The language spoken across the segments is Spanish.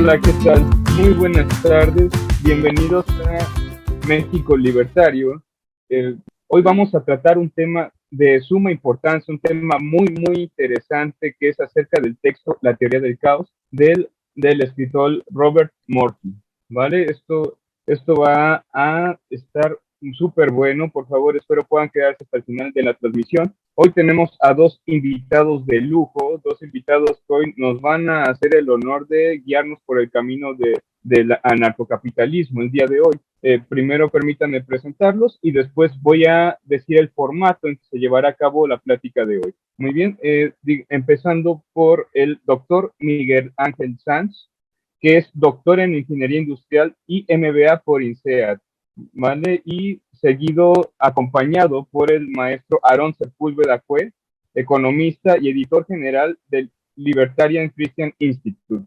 Hola, ¿qué tal? Muy buenas tardes. Bienvenidos a México Libertario. Hoy vamos a tratar un tema de suma importancia, un tema muy interesante que es acerca del texto La teoría del caos del escritor Robert Murphy. ¿Vale? Esto va a estar súper bueno. Por favor, espero puedan quedarse hasta el final de la transmisión. Hoy tenemos a dos invitados de lujo, dos invitados que hoy nos van a hacer el honor de guiarnos por el camino del anarcocapitalismo el día de hoy. Primero permítanme presentarlos y después voy a decir el formato en que se llevará a cabo la plática de hoy. Muy bien, empezando por el doctor Miguel Ángel Sanz, que es doctor en Ingeniería Industrial y MBA por INSEAD, ¿vale? Y seguido, acompañado por el maestro Aarón Sepúlveda Cue, economista y editor general del Libertarian Christian Institute.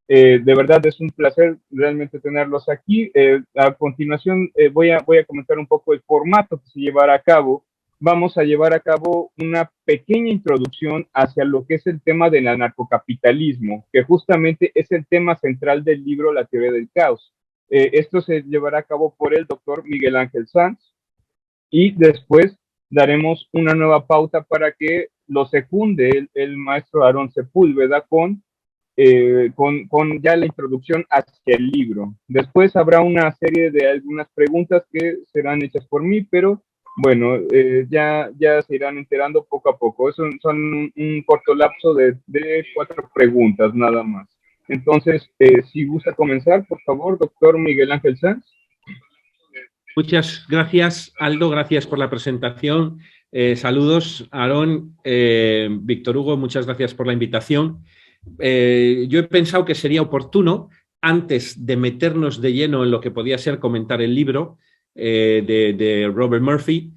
De verdad es un placer realmente tenerlos aquí. A continuación voy a comentar un poco el formato que se llevará a cabo. Vamos a llevar a cabo una pequeña introducción hacia lo que es el tema del anarcocapitalismo, que justamente es el tema central del libro La teoría del caos. Esto se llevará a cabo por el doctor Miguel Ángel Sanz y después daremos una nueva pauta para que lo secunde el maestro Aarón Sepúlveda con ya la introducción hacia el libro. Después habrá una serie de algunas preguntas que serán hechas por mí, pero bueno, ya se irán enterando poco a poco. Son un corto lapso de 4 preguntas nada más. Entonces, si gusta comenzar, por favor, doctor Miguel Ángel Sanz. Muchas gracias, Aldo, gracias por la presentación. Saludos, Aarón, Víctor Hugo, muchas gracias por la invitación. Yo he pensado que sería oportuno, antes de meternos de lleno en lo que podía ser comentar el libro de Robert Murphy,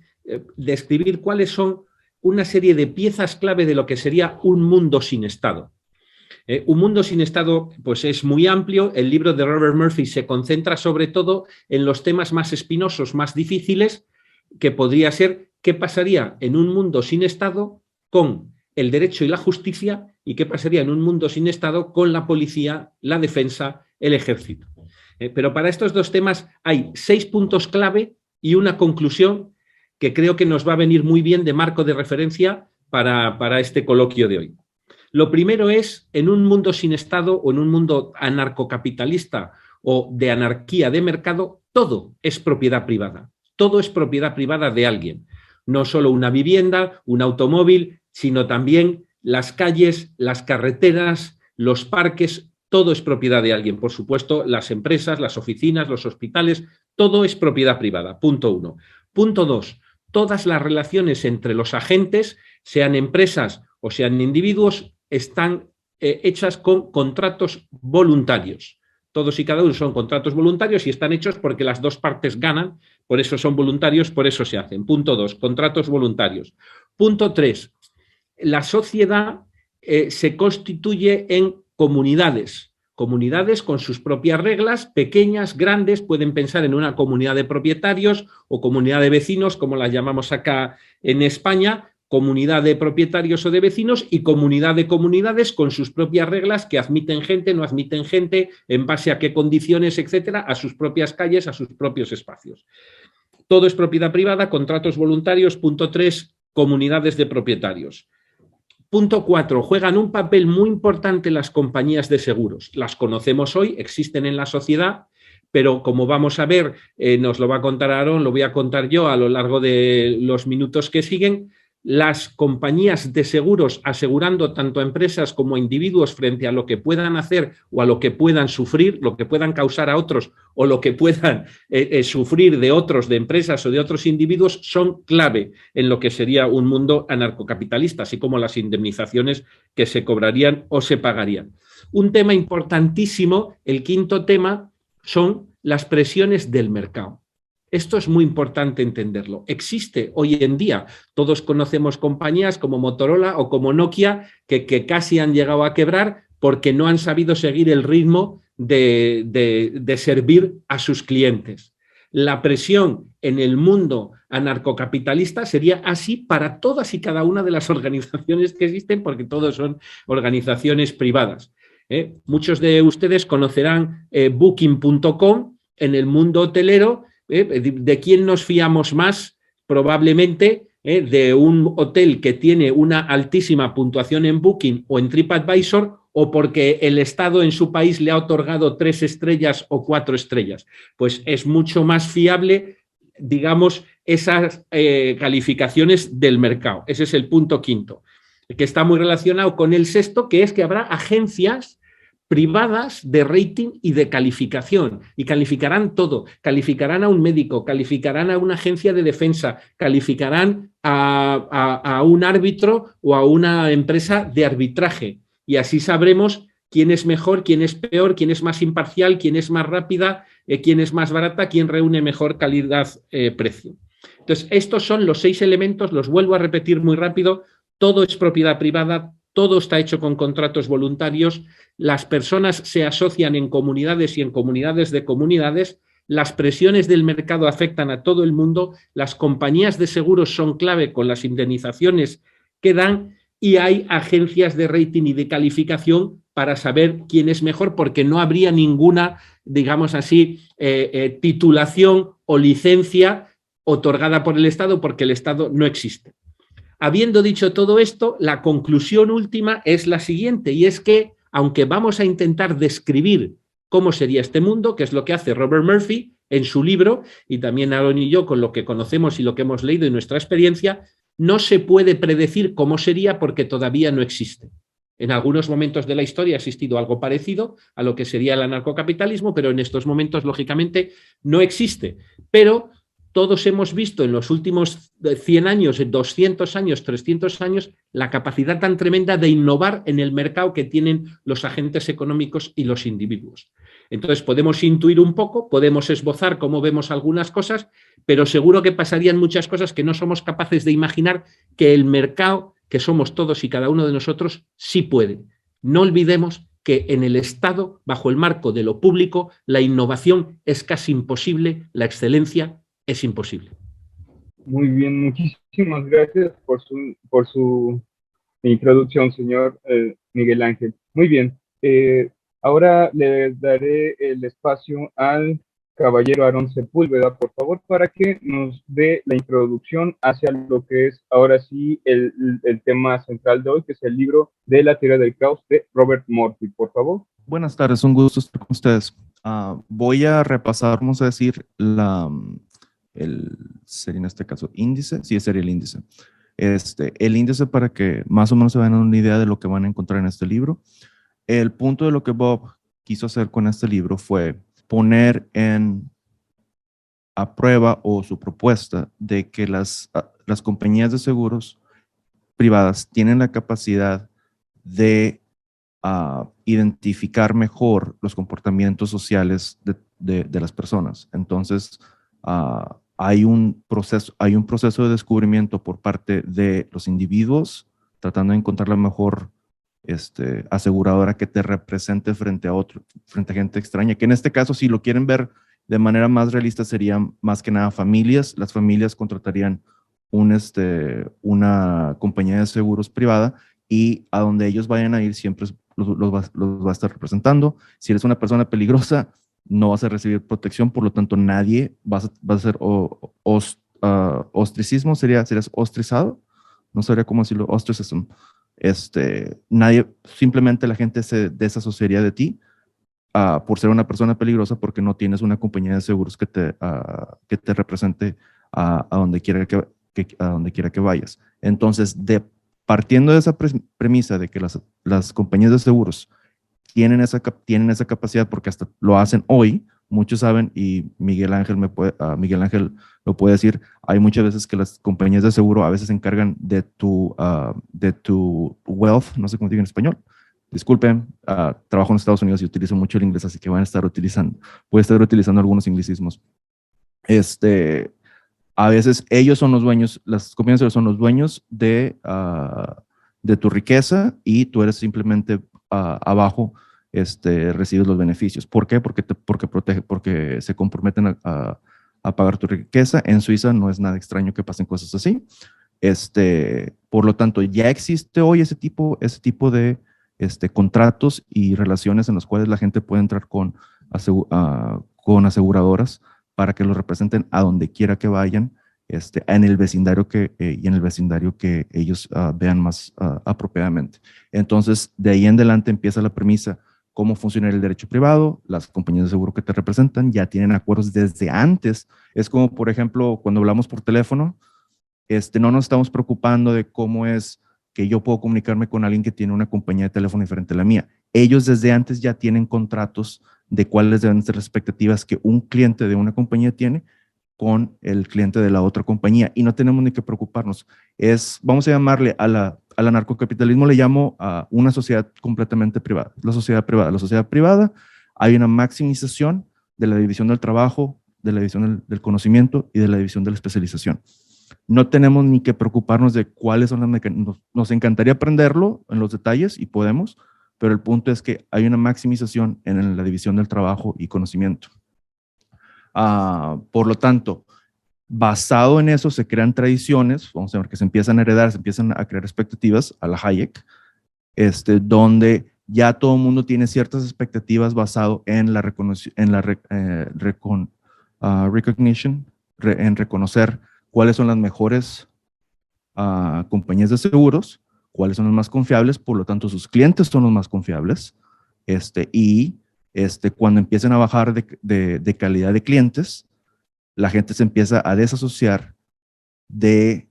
describir cuáles son una serie de piezas clave de lo que sería un mundo sin Estado. Un mundo sin Estado pues es muy amplio. El libro de Robert Murphy se concentra sobre todo en los temas más espinosos, más difíciles, que podría ser qué pasaría en un mundo sin Estado con el derecho y la justicia y qué pasaría en un mundo sin Estado con la policía, la defensa, el ejército. Pero para estos dos temas hay 6 puntos clave y una conclusión que creo que nos va a venir muy bien de marco de referencia para este coloquio de hoy. Lo primero es, en un mundo sin Estado o en un mundo anarcocapitalista o de anarquía de mercado, todo es propiedad privada. Todo es propiedad privada de alguien. No solo una vivienda, un automóvil, sino también las calles, las carreteras, los parques, todo es propiedad de alguien. Por supuesto, las empresas, las oficinas, los hospitales, todo es propiedad privada. Punto 1. Punto 2. Todas las relaciones entre los agentes, sean empresas o sean individuos, están hechas con contratos voluntarios. Todos y cada uno son contratos voluntarios y están hechos porque las dos partes ganan, por eso son voluntarios, por eso se hacen. Punto 2, contratos voluntarios. Punto 3, la sociedad se constituye en comunidades. Comunidades con sus propias reglas, pequeñas, grandes, pueden pensar en una comunidad de propietarios o comunidad de vecinos, como las llamamos acá en España, comunidad de propietarios o de vecinos y comunidad de comunidades con sus propias reglas que admiten gente, no admiten gente, en base a qué condiciones, etcétera, a sus propias calles, a sus propios espacios. Todo es propiedad privada, contratos voluntarios. Punto 3, comunidades de propietarios. Punto 4, juegan un papel muy importante las compañías de seguros. Las conocemos hoy, existen en la sociedad, pero como vamos a ver, nos lo va a contar Aarón, lo voy a contar yo a lo largo de los minutos que siguen. Las compañías de seguros asegurando tanto a empresas como a individuos frente a lo que puedan hacer o a lo que puedan sufrir, lo que puedan causar a otros o lo que puedan sufrir de otros, de empresas o de otros individuos, son clave en lo que sería un mundo anarcocapitalista, así como las indemnizaciones que se cobrarían o se pagarían. Un tema importantísimo, el quinto tema, son las presiones del mercado. Esto es muy importante entenderlo. Existe hoy en día, todos conocemos compañías como Motorola o como Nokia que casi han llegado a quebrar porque no han sabido seguir el ritmo de servir a sus clientes. La presión en el mundo anarcocapitalista sería así para todas y cada una de las organizaciones que existen, porque todas son organizaciones privadas. Muchos de ustedes conocerán Booking.com en el mundo hotelero. ¿De quién nos fiamos más? Probablemente de un hotel que tiene una altísima puntuación en Booking o en TripAdvisor, o porque el Estado en su país le ha otorgado 3 estrellas o 4 estrellas. Pues es mucho más fiable, digamos, esas calificaciones del mercado. Ese es el punto quinto, que está muy relacionado con el sexto, que es que habrá agencias privadas de rating y de calificación, y calificarán todo, calificarán a un médico, calificarán a una agencia de defensa, calificarán a un árbitro o a una empresa de arbitraje, y así sabremos quién es mejor, quién es peor, quién es más imparcial, quién es más rápida, quién es más barata, quién reúne mejor calidad-precio. Entonces, estos son los 6 elementos, los vuelvo a repetir muy rápido. Todo es propiedad privada, todo está hecho con contratos voluntarios, las personas se asocian en comunidades y en comunidades de comunidades, las presiones del mercado afectan a todo el mundo, las compañías de seguros son clave con las indemnizaciones que dan, y hay agencias de rating y de calificación para saber quién es mejor, porque no habría ninguna, digamos así, titulación o licencia otorgada por el Estado, porque el Estado no existe. Habiendo dicho todo esto, la conclusión última es la siguiente, y es que, aunque vamos a intentar describir cómo sería este mundo, que es lo que hace Robert Murphy en su libro, y también Aaron y yo con lo que conocemos y lo que hemos leído y nuestra experiencia, no se puede predecir cómo sería porque todavía no existe. En algunos momentos de la historia ha existido algo parecido a lo que sería el anarcocapitalismo, pero en estos momentos, lógicamente, no existe. Pero todos hemos visto en los últimos 100 años, 200 años, 300 años, la capacidad tan tremenda de innovar en el mercado que tienen los agentes económicos y los individuos. Entonces podemos intuir un poco, podemos esbozar cómo vemos algunas cosas, pero seguro que pasarían muchas cosas que no somos capaces de imaginar que el mercado, que somos todos y cada uno de nosotros, sí puede. No olvidemos que en el Estado, bajo el marco de lo público, la innovación es casi imposible, la excelencia es imposible. Muy bien, muchísimas gracias por su introducción, señor Miguel Ángel. Muy bien, ahora le daré el espacio al caballero Aarón Sepúlveda, por favor, para que nos dé la introducción hacia lo que es ahora sí el tema central de hoy, que es el libro de la teoría del caos de Robert Murphy, por favor. Buenas tardes, un gusto estar con ustedes. Voy a repasar, vamos a decir, sería en este caso índice, sí, sería el índice. El índice para que más o menos se vayan a una idea de lo que van a encontrar en este libro. El punto de lo que Bob quiso hacer con este libro fue poner a prueba o su propuesta de que las compañías de seguros privadas tienen la capacidad de identificar mejor los comportamientos sociales de las personas. Entonces, hay un proceso de descubrimiento por parte de los individuos, tratando de encontrar la mejor aseguradora que te represente frente a gente extraña, que en este caso, si lo quieren ver de manera más realista, serían más que nada familias. Las familias contratarían una compañía de seguros privada, y a donde ellos vayan a ir siempre los va a estar representando. Si eres una persona peligrosa, no vas a recibir protección, por lo tanto nadie va a ser ostracismo, serías ostrizado, no sabría cómo decirlo, ostracism. Nadie, simplemente la gente se desasociaría de ti por ser una persona peligrosa, porque no tienes una compañía de seguros que te represente a donde quiera que vayas. Entonces, partiendo de esa premisa de que las compañías de seguros tienen esa capacidad, porque hasta lo hacen hoy, muchos saben, y Miguel Ángel lo puede decir, hay muchas veces que las compañías de seguro a veces se encargan de tu wealth, no sé cómo digo en español, disculpen, trabajo en Estados Unidos y utilizo mucho el inglés, así que voy a estar utilizando algunos anglicismos. A veces ellos son los dueños, las compañías de seguros son los dueños de tu riqueza, y tú eres simplemente abajo, recibes los beneficios. ¿Por qué? Porque se comprometen a pagar tu riqueza. En Suiza no es nada extraño que pasen cosas así. Por lo tanto, ya existe hoy ese tipo contratos y relaciones en los cuales la gente puede entrar con aseguradoras para que los representen a donde quiera que vayan, en el vecindario y en el vecindario que ellos vean más apropiadamente. Entonces, de ahí en adelante empieza la premisa: cómo funciona el derecho privado. Las compañías de seguro que te representan ya tienen acuerdos desde antes. Es como, por ejemplo, cuando hablamos por teléfono, no nos estamos preocupando de cómo es que yo puedo comunicarme con alguien que tiene una compañía de teléfono diferente a la mía. Ellos desde antes ya tienen contratos de cuáles deben ser las expectativas que un cliente de una compañía tiene con el cliente de la otra compañía, y no tenemos ni que preocuparnos. Vamos a llamarle al anarcocapitalismo, le llamo a una sociedad completamente privada. La sociedad privada, hay una maximización de la división del trabajo, de la división del conocimiento y de la división de la especialización. No tenemos ni que preocuparnos de cuáles son las mecanismos. Nos encantaría aprenderlo en los detalles, y podemos, pero el punto es que hay una maximización en la división del trabajo y conocimiento. Por lo tanto, basado en eso se crean tradiciones, vamos a ver, que se empiezan a heredar, se empiezan a crear expectativas a la Hayek, donde ya todo el mundo tiene ciertas expectativas basado en la recognition, en reconocer cuáles son las mejores compañías de seguros, cuáles son las más confiables, por lo tanto sus clientes son los más confiables, cuando empiecen a bajar de calidad de clientes, la gente se empieza a desasociar de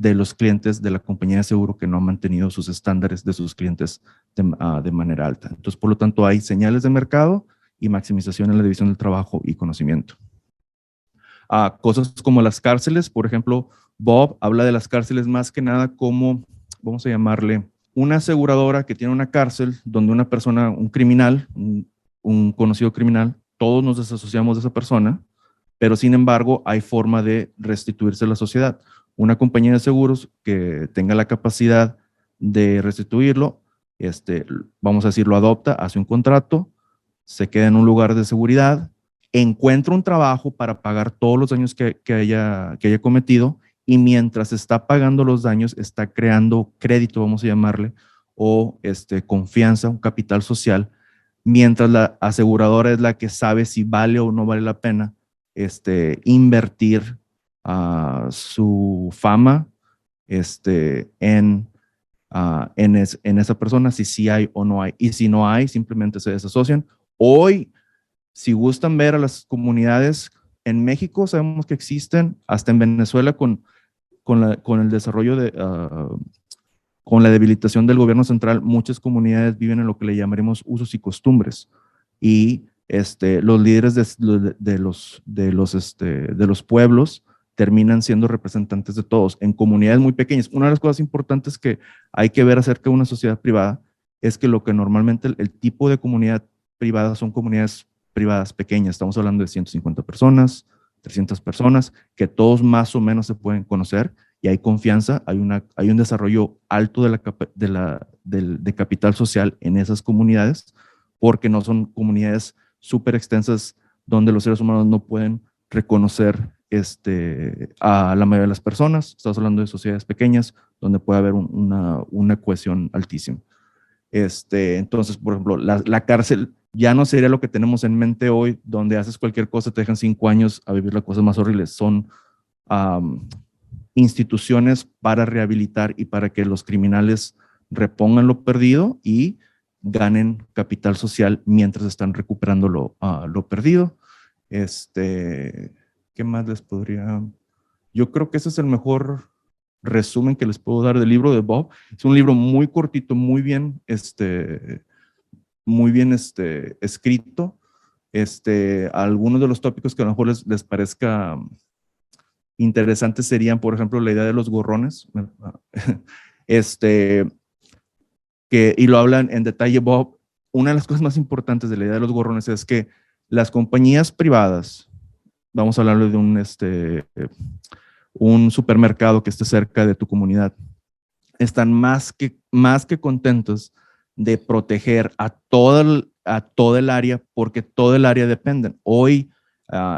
los clientes de la compañía de seguro que no han mantenido sus estándares de sus clientes de manera alta. Entonces, por lo tanto, hay señales de mercado y maximización en la división del trabajo y conocimiento. Cosas como las cárceles, por ejemplo, Bob habla de las cárceles más que nada como, vamos a llamarle, una aseguradora que tiene una cárcel donde una persona, un criminal, un conocido criminal, todos nos desasociamos de esa persona, pero sin embargo hay forma de restituirse a la sociedad. Una compañía de seguros que tenga la capacidad de restituirlo, vamos a decir, lo adopta, hace un contrato, se queda en un lugar de seguridad, encuentra un trabajo para pagar todos los daños que haya cometido, y mientras está pagando los daños, está creando crédito, vamos a llamarle, o confianza, un capital social, mientras la aseguradora es la que sabe si vale o no vale la pena invertir su fama en esa persona, si sí hay o no hay. Y si no hay, simplemente se desasocian. Hoy, si gustan ver a las comunidades en México, sabemos que existen, hasta en Venezuela con el desarrollo con la debilitación del gobierno central, muchas comunidades viven en lo que le llamaremos usos y costumbres, y los líderes de los pueblos terminan siendo representantes de todos en comunidades muy pequeñas. Una de las cosas importantes que hay que ver acerca de una sociedad privada es que lo que normalmente el tipo de comunidad privada son comunidades privadas pequeñas. Estamos hablando de 150 personas, 300 personas, que todos más o menos se pueden conocer, y hay confianza, hay un desarrollo alto de capital social en esas comunidades, porque no son comunidades súper extensas donde los seres humanos no pueden reconocer a la mayoría de las personas. Estamos hablando de sociedades pequeñas donde puede haber una cohesión altísima. Entonces, por ejemplo, la cárcel ya no sería lo que tenemos en mente hoy, donde haces cualquier cosa, te dejan 5 años a vivir las cosas más horribles. Son instituciones para rehabilitar y para que los criminales repongan lo perdido y ganen capital social mientras están recuperando lo perdido. ¿Qué más les podría? Yo creo que ese es el mejor resumen que les puedo dar del libro de Bob. Es un libro muy cortito, muy bien escrito. Algunos de los tópicos que a lo mejor les parezca interesantes serían, por ejemplo, la idea de los gorrones, y lo hablan en detalle Bob. Una de las cosas más importantes de la idea de los gorrones es que las compañías privadas, vamos a hablar de un supermercado que esté cerca de tu comunidad, están más que contentos de proteger a toda el área, porque todo el área dependen. Hoy,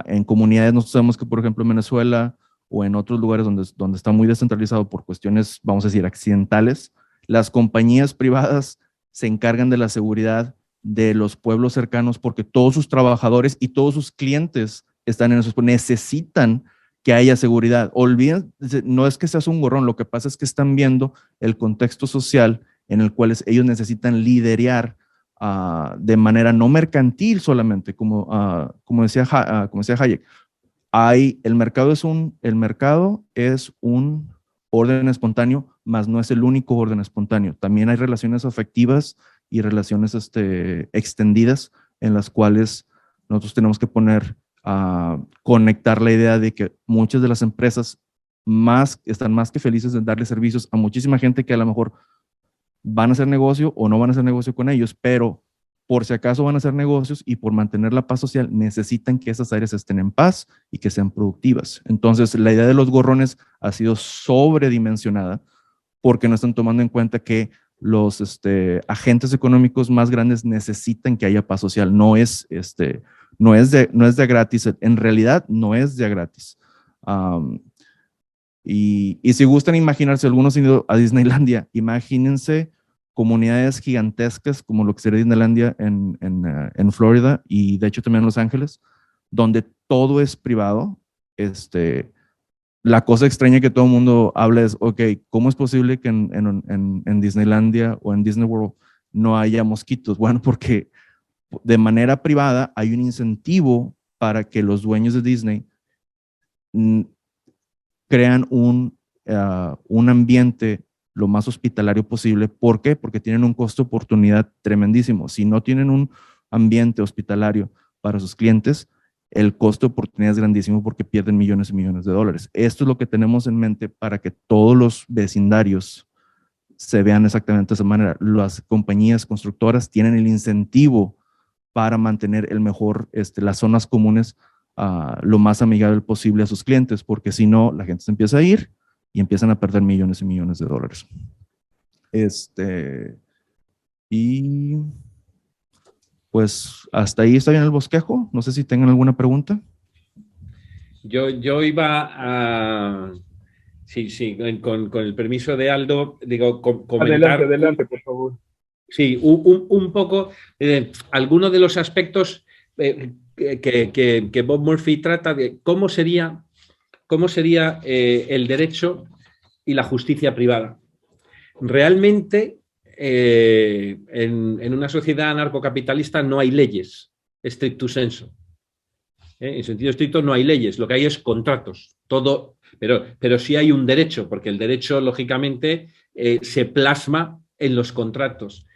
en comunidades, nosotros sabemos que, por ejemplo, en Venezuela o en otros lugares donde está muy descentralizado por cuestiones, vamos a decir, accidentales, las compañías privadas se encargan de la seguridad de los pueblos cercanos porque todos sus trabajadores y todos sus clientes están en esos, necesitan que haya seguridad. Olviden, no es que seas un gorrón, lo que pasa es que están viendo el contexto social en el cual ellos necesitan liderear de manera no mercantil solamente, como decía Hayek. El mercado es un orden espontáneo, mas no es el único orden espontáneo. También hay relaciones afectivas y relaciones extendidas en las cuales nosotros tenemos que conectar la idea de que muchas de las empresas están más que felices de darle servicios a muchísima gente que a lo mejor van a hacer negocio o no van a hacer negocio con ellos, pero por si acaso van a hacer negocios y por mantener la paz social necesitan que esas áreas estén en paz y que sean productivas. Entonces, la idea de los gorrones ha sido sobredimensionada porque no están tomando en cuenta que los agentes económicos más grandes necesitan que haya paz social. No es de gratis, en realidad no es de gratis. Y si gustan imaginarse, algunos han ido a Disneylandia, imagínense comunidades gigantescas como lo que sería Disneylandia en Florida y de hecho también en Los Ángeles, donde todo es privado. La cosa extraña que todo el mundo habla es, ok, ¿cómo es posible que en Disneylandia o en Disney World no haya mosquitos? Bueno, porque de manera privada hay un incentivo para que los dueños de Disney crean un ambiente lo más hospitalario posible. ¿Por qué? Porque tienen un costo de oportunidad tremendísimo. Si no tienen un ambiente hospitalario para sus clientes, el costo de oportunidad es grandísimo porque pierden millones y millones de dólares. Esto es lo que tenemos en mente para que todos los vecindarios se vean exactamente de esa manera. Las compañías constructoras tienen el incentivo para mantener las zonas comunes lo más amigable posible a sus clientes, porque si no, la gente se empieza a ir y empiezan a perder millones y millones de dólares. Y pues hasta ahí está bien el bosquejo. No sé si tengan alguna pregunta. Yo iba a... Sí, con el permiso de Aldo, digo, comentar... Adelante, por favor. Sí, un poco, algunos de los aspectos que Bob Murphy trata de cómo sería el derecho y la justicia privada. Realmente, en una sociedad anarcocapitalista no hay leyes, stricto sensu. En sentido estricto no hay leyes, lo que hay es contratos. Todo, pero sí hay un derecho, porque el derecho, lógicamente, se plasma en los contratos.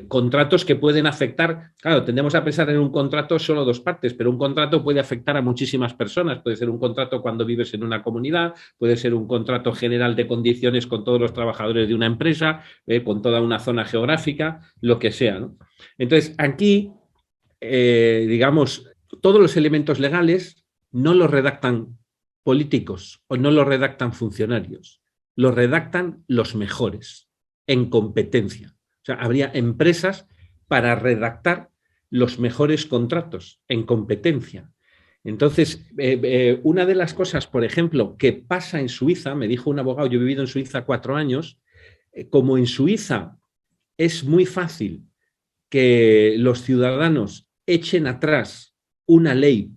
Contratos que pueden afectar, claro, tendemos a pensar en un contrato solo dos partes, pero un contrato puede afectar a muchísimas personas. Puede ser un contrato cuando vives en una comunidad, puede ser un contrato general de condiciones con todos los trabajadores de una empresa, con toda una zona geográfica, lo que sea, ¿no? Entonces, aquí, digamos, todos los elementos legales no los redactan políticos o no los redactan funcionarios, los redactan los mejores en competencia. O sea, habría empresas para redactar los mejores contratos en competencia. Entonces, una de las cosas, por ejemplo, que pasa en Suiza, me dijo un abogado, yo he vivido en Suiza 4 años, como en Suiza es muy fácil que los ciudadanos echen atrás una ley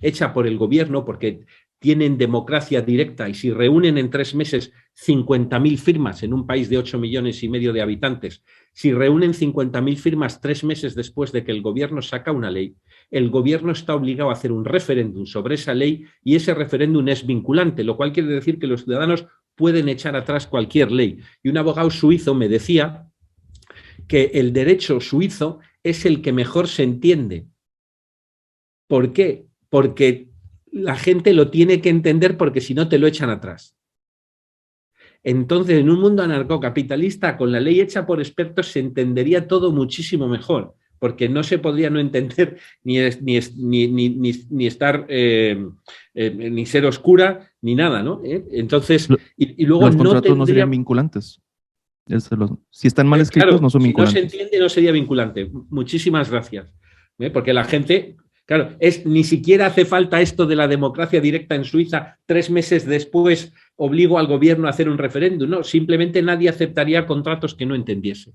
hecha por el gobierno, porque tienen democracia directa y si reúnen en 3 meses 50.000 firmas en un país de 8,5 millones de habitantes, si reúnen 50.000 firmas 3 meses después de que el gobierno saca una ley, el gobierno está obligado a hacer un referéndum sobre esa ley y ese referéndum es vinculante, lo cual quiere decir que los ciudadanos pueden echar atrás cualquier ley. Y un abogado suizo me decía que el derecho suizo es el que mejor se entiende. ¿Por qué? Porque la gente lo tiene que entender, porque si no te lo echan atrás. Entonces, en un mundo anarcocapitalista, con la ley hecha por expertos, se entendería todo muchísimo mejor, porque no se podría no entender ni estar, ni ser oscura, ni nada, ¿no? Entonces, y luego los contratos no serían vinculantes. Si están mal escritos, claro, no son vinculantes. Si no se entiende, no sería vinculante. Muchísimas gracias. Porque la gente... Claro, ni siquiera hace falta esto de la democracia directa en Suiza. 3 meses después obligo al gobierno a hacer un referéndum. No, simplemente nadie aceptaría contratos que no entendiese.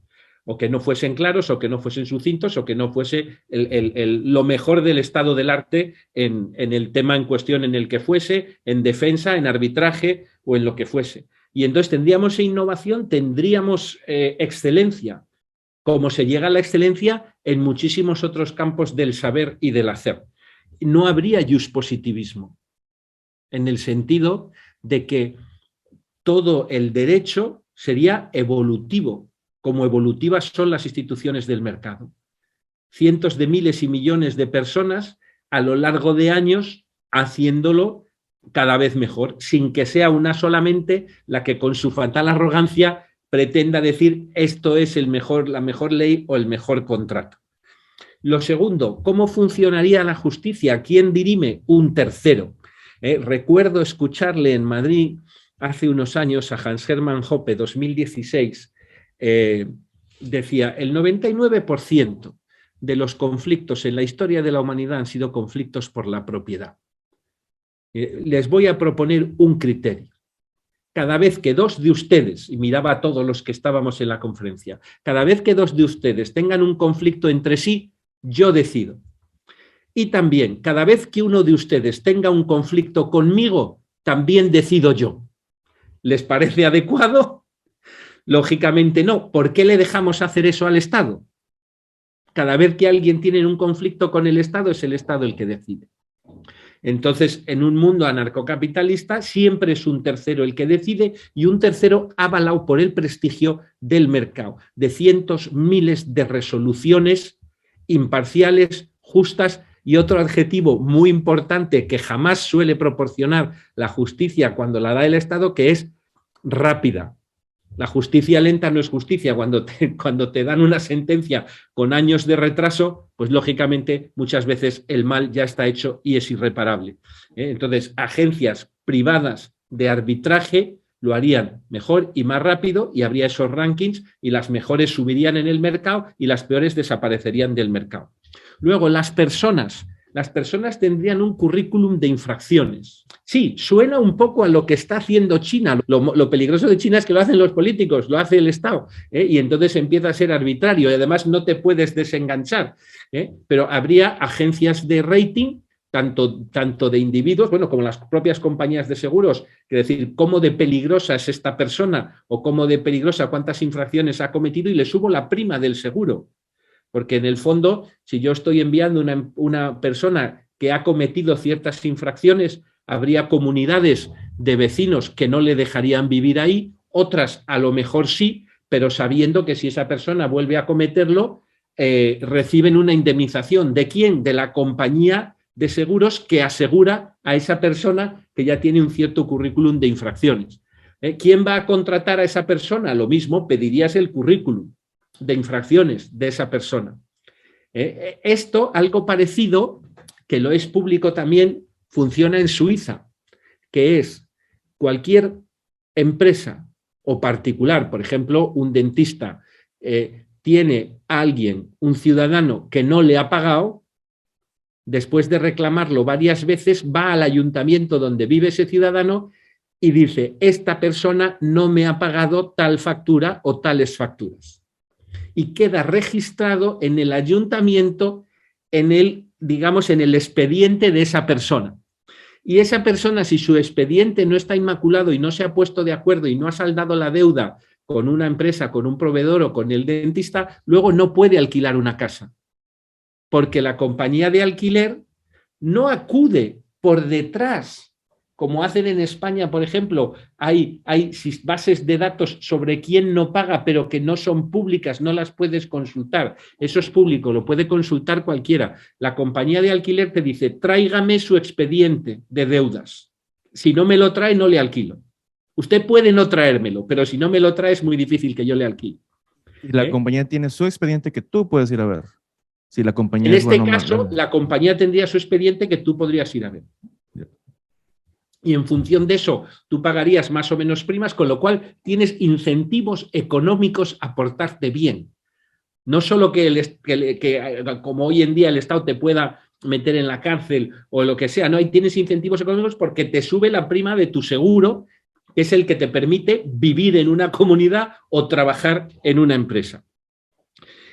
o que no fuesen claros, o que no fuesen sucintos, o que no fuese lo mejor del estado del arte en el tema en cuestión en el que fuese, en defensa, en arbitraje o en lo que fuese. Y entonces tendríamos innovación, tendríamos excelencia, como se llega a la excelencia en muchísimos otros campos del saber y del hacer. No habría positivismo, en el sentido de que todo el derecho sería evolutivo, como evolutivas son las instituciones del mercado. Cientos de miles y millones de personas a lo largo de años haciéndolo cada vez mejor, sin que sea una solamente la que con su fatal arrogancia pretenda decir esto es la mejor ley o el mejor contrato. Lo segundo, ¿cómo funcionaría la justicia? ¿Quién dirime? Un tercero. Recuerdo escucharle en Madrid hace unos años a Hans Hermann Hoppe, 2016, decía, el 99% de los conflictos en la historia de la humanidad han sido conflictos por la propiedad. Les voy a proponer un criterio. Cada vez que dos de ustedes, y miraba a todos los que estábamos en la conferencia, cada vez que dos de ustedes tengan un conflicto entre sí, yo decido. Y también, cada vez que uno de ustedes tenga un conflicto conmigo, también decido yo. ¿Les parece adecuado? Lógicamente no. ¿Por qué le dejamos hacer eso al Estado? Cada vez que alguien tiene un conflicto con el Estado, es el Estado el que decide. Entonces, en un mundo anarcocapitalista, siempre es un tercero el que decide y un tercero avalado por el prestigio del mercado, de cientos, miles de resoluciones imparciales, justas. Y otro adjetivo muy importante que jamás suele proporcionar la justicia cuando la da el Estado, que es rápida. La justicia lenta no es justicia. Cuando te dan una sentencia con años de retraso, pues lógicamente muchas veces el mal ya está hecho y es irreparable. Entonces, agencias privadas de arbitraje lo harían mejor y más rápido y habría esos rankings y las mejores subirían en el mercado y las peores desaparecerían del mercado. Luego, las personas tendrían un currículum de infracciones. Sí, suena un poco a lo que está haciendo China. Lo peligroso de China es que lo hacen los políticos, lo hace el Estado, y entonces empieza a ser arbitrario y además no te puedes desenganchar. Pero habría agencias de rating, tanto de individuos, bueno, como las propias compañías de seguros, es decir, cómo de peligrosa es esta persona o cómo de peligrosa, cuántas infracciones ha cometido y le subo la prima del seguro. Porque en el fondo, si yo estoy enviando una persona que ha cometido ciertas infracciones, habría comunidades de vecinos que no le dejarían vivir ahí, otras a lo mejor sí, pero sabiendo que si esa persona vuelve a cometerlo, reciben una indemnización. ¿De quién? De la compañía de seguros que asegura a esa persona que ya tiene un cierto currículum de infracciones. ¿Quién va a contratar a esa persona? Lo mismo, pedirías el currículum de infracciones de esa persona. Esto, algo parecido, que lo es público también, funciona en Suiza, que es cualquier empresa o particular, por ejemplo, un dentista, tiene a alguien, un ciudadano que no le ha pagado, después de reclamarlo varias veces, va al ayuntamiento donde vive ese ciudadano y dice, esta persona no me ha pagado tal factura o tales facturas. Y queda registrado en el ayuntamiento, en el expediente de esa persona. Y esa persona, si su expediente no está inmaculado y no se ha puesto de acuerdo y no ha saldado la deuda con una empresa, con un proveedor o con el dentista, luego no puede alquilar una casa. Porque la compañía de alquiler no acude por detrás, como hacen en España, por ejemplo, hay bases de datos sobre quién no paga, pero que no son públicas, no las puedes consultar. Eso es público, lo puede consultar cualquiera. La compañía de alquiler te dice, tráigame su expediente de deudas. Si no me lo trae, no le alquilo. Usted puede no traérmelo, pero si no me lo trae, es muy difícil que yo le alquile. Y la compañía tiene su expediente que tú puedes ir a ver. Si la compañía en este caso, la compañía tendría su expediente que tú podrías ir a ver. Y en función de eso, tú pagarías más o menos primas, con lo cual tienes incentivos económicos a portarte bien. No solo que como hoy en día el Estado te pueda meter en la cárcel o lo que sea, no, tienes incentivos económicos porque te sube la prima de tu seguro, que es el que te permite vivir en una comunidad o trabajar en una empresa.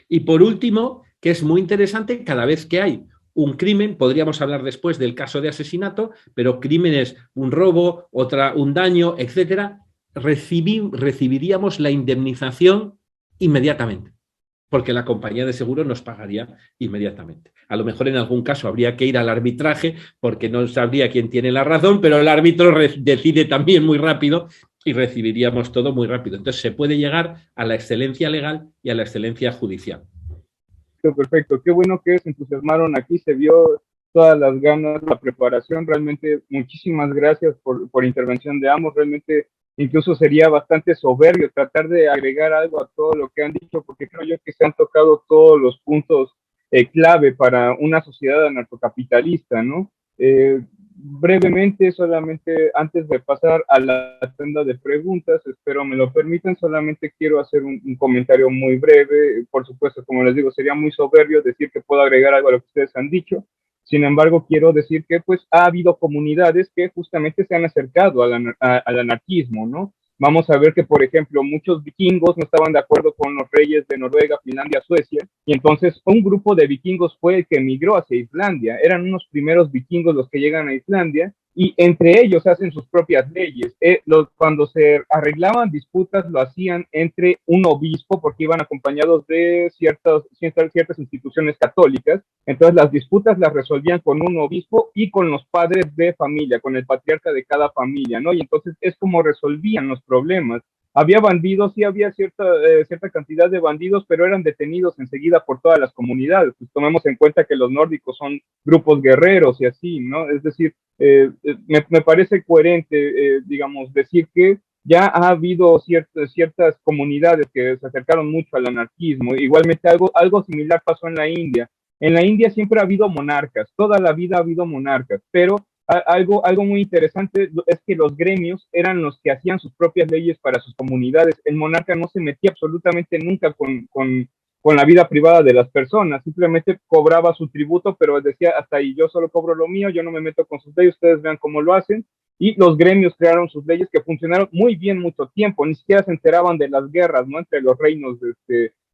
Y por último, que es muy interesante, cada vez que hay un crimen, podríamos hablar después del caso de asesinato, pero crímenes, un robo, un daño, etcétera, recibiríamos la indemnización inmediatamente, porque la compañía de seguro nos pagaría inmediatamente. A lo mejor en algún caso habría que ir al arbitraje porque no sabría quién tiene la razón, pero el árbitro decide también muy rápido y recibiríamos todo muy rápido. Entonces se puede llegar a la excelencia legal y a la excelencia judicial. Perfecto, qué bueno que se entusiasmaron aquí, se vio todas las ganas, la preparación, realmente muchísimas gracias por intervención de ambos, realmente incluso sería bastante soberbio tratar de agregar algo a todo lo que han dicho, porque creo yo que se han tocado todos los puntos clave para una sociedad anarcocapitalista, ¿no? Brevemente, solamente antes de pasar a la tanda de preguntas, espero me lo permitan, solamente quiero hacer un comentario muy breve. Por supuesto, como les digo, sería muy soberbio decir que puedo agregar algo a lo que ustedes han dicho. Sin embargo, quiero decir que pues ha habido comunidades que justamente se han acercado al anarquismo, ¿no? Vamos a ver que, por ejemplo, muchos vikingos no estaban de acuerdo con los reyes de Noruega, Finlandia, Suecia, y entonces un grupo de vikingos fue el que emigró hacia Islandia. Eran unos primeros vikingos los que llegan a Islandia, y entre ellos hacen sus propias leyes. Cuando se arreglaban disputas, lo hacían entre un obispo, porque iban acompañados de ciertas instituciones católicas. Entonces las disputas las resolvían con un obispo y con los padres de familia, con el patriarca de cada familia, ¿no? Y entonces es como resolvían los problemas. Había bandidos, sí había cierta cantidad de bandidos, pero eran detenidos enseguida por todas las comunidades. Pues en cuenta que los nórdicos son grupos guerreros y así, ¿no? Es decir, me parece coherente, digamos, decir que ya ha habido ciertas comunidades que se acercaron mucho al anarquismo. Igualmente algo similar pasó en la India. En la India siempre ha habido monarcas, toda la vida ha habido monarcas, pero algo muy interesante es que los gremios eran los que hacían sus propias leyes para sus comunidades. El monarca no se metía absolutamente nunca con la vida privada de las personas, simplemente cobraba su tributo, pero decía hasta ahí, yo solo cobro lo mío, yo no me meto con sus leyes, ustedes vean cómo lo hacen. Y los gremios crearon sus leyes que funcionaron muy bien mucho tiempo, ni siquiera se enteraban de las guerras, ¿no? Entre los reinos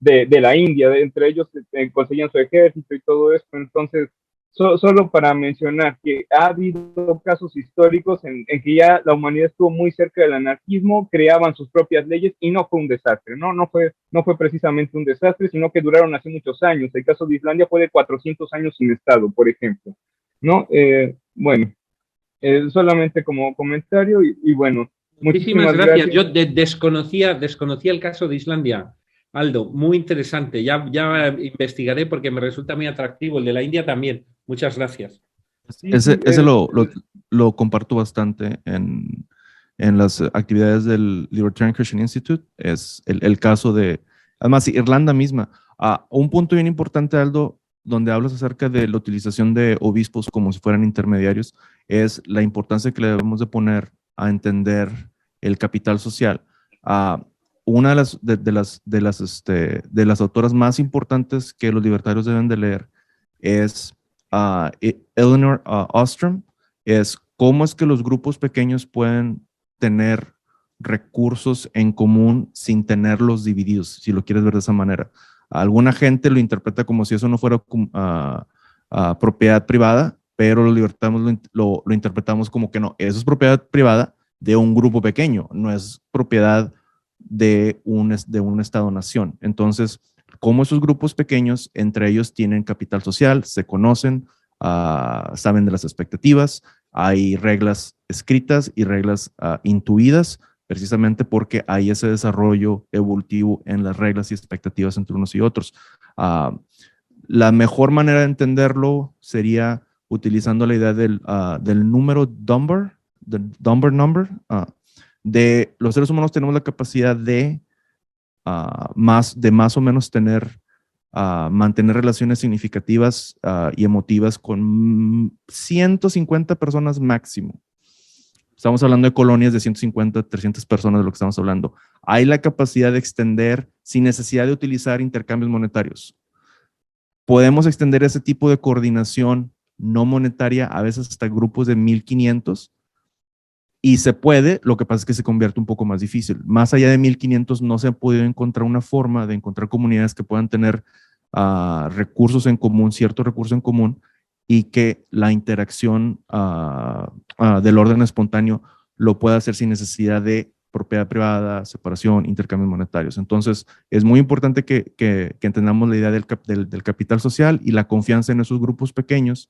de la India, entre ellos conseguían su ejército y todo esto. Entonces, solo para mencionar que ha habido casos históricos en que ya la humanidad estuvo muy cerca del anarquismo, creaban sus propias leyes y no fue un desastre, ¿no? No fue precisamente un desastre, sino que duraron hace muchos años. El caso de Islandia fue de 400 años sin Estado, por ejemplo, ¿no? Bueno, solamente como comentario y bueno, muchísimas gracias. Yo desconocía el caso de Islandia. Aldo, muy interesante. Ya investigaré porque me resulta muy atractivo. El de la India también. Muchas gracias. Ese lo comparto bastante en las actividades del Libertarian Christian Institute. Es el caso de, además, Irlanda misma. Un punto bien importante, Aldo, donde hablas acerca de la utilización de obispos como si fueran intermediarios, es la importancia que le debemos de poner a entender el capital social. Una de las autoras más importantes que los libertarios deben de leer es Elinor Ostrom, es cómo es que los grupos pequeños pueden tener recursos en común sin tenerlos divididos, si lo quieres ver de esa manera. Alguna gente lo interpreta como si eso no fuera propiedad privada, pero los libertarios lo interpretamos como que no, eso es propiedad privada de un grupo pequeño, no es propiedad de un Estado-nación. Entonces, como esos grupos pequeños, entre ellos tienen capital social, se conocen, saben de las expectativas, hay reglas escritas y reglas intuidas, precisamente porque hay ese desarrollo evolutivo en las reglas y expectativas entre unos y otros. La mejor manera de entenderlo sería utilizando la idea del número Dunbar, Dunbar number. De los seres humanos tenemos la capacidad de más o menos mantener relaciones significativas y emotivas con 150 personas máximo. Estamos hablando de colonias de 150, 300 personas de lo que estamos hablando. Hay la capacidad de extender sin necesidad de utilizar intercambios monetarios. Podemos extender ese tipo de coordinación no monetaria a veces hasta grupos de 1500 Y se puede, lo que pasa es que se convierte un poco más difícil. Más allá de 1500 no se ha podido encontrar una forma de encontrar comunidades que puedan tener recursos en común, cierto recurso en común, y que la interacción del orden espontáneo lo pueda hacer sin necesidad de propiedad privada, separación, intercambios monetarios. Entonces, es muy importante que entendamos la idea del capital social y la confianza en esos grupos pequeños,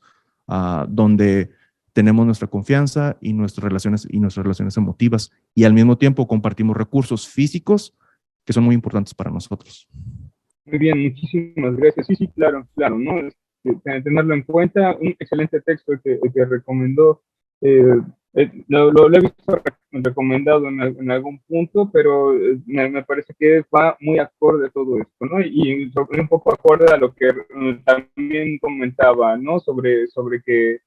donde tenemos nuestra confianza y nuestras relaciones emotivas, y al mismo tiempo compartimos recursos físicos que son muy importantes para nosotros. Muy bien, muchísimas gracias. Sí, sí, claro, claro, ¿no? Tenerlo en cuenta. Un excelente texto que recomendó. Lo he visto recomendado en algún punto, pero me parece que va muy acorde a todo esto, ¿no? Y un poco acorde a lo que también comentaba, ¿no? Sobre que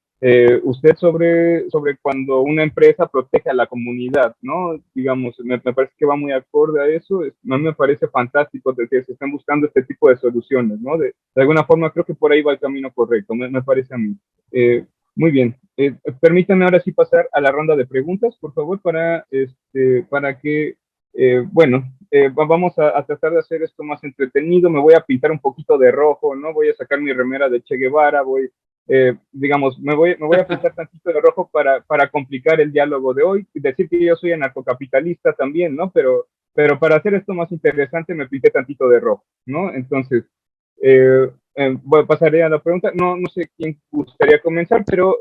usted sobre cuando una empresa protege a la comunidad, ¿no? Digamos, me parece que va muy acorde a eso. A mí me parece fantástico de que se estén buscando este tipo de soluciones, ¿no? De alguna forma creo que por ahí va el camino correcto, me parece a mí. Muy bien. Permítanme ahora sí pasar a la ronda de preguntas, por favor, para que, vamos a tratar de hacer esto más entretenido. Me voy a pintar un poquito de rojo, ¿no? Voy a sacar mi remera de Che Guevara, digamos, me voy a pintar tantito de rojo para complicar el diálogo de hoy y decir que yo soy anarcocapitalista también, ¿no? Pero para hacer esto más interesante me pinté tantito de rojo, ¿no? Entonces, pasaré a la pregunta. No sé quién gustaría comenzar, pero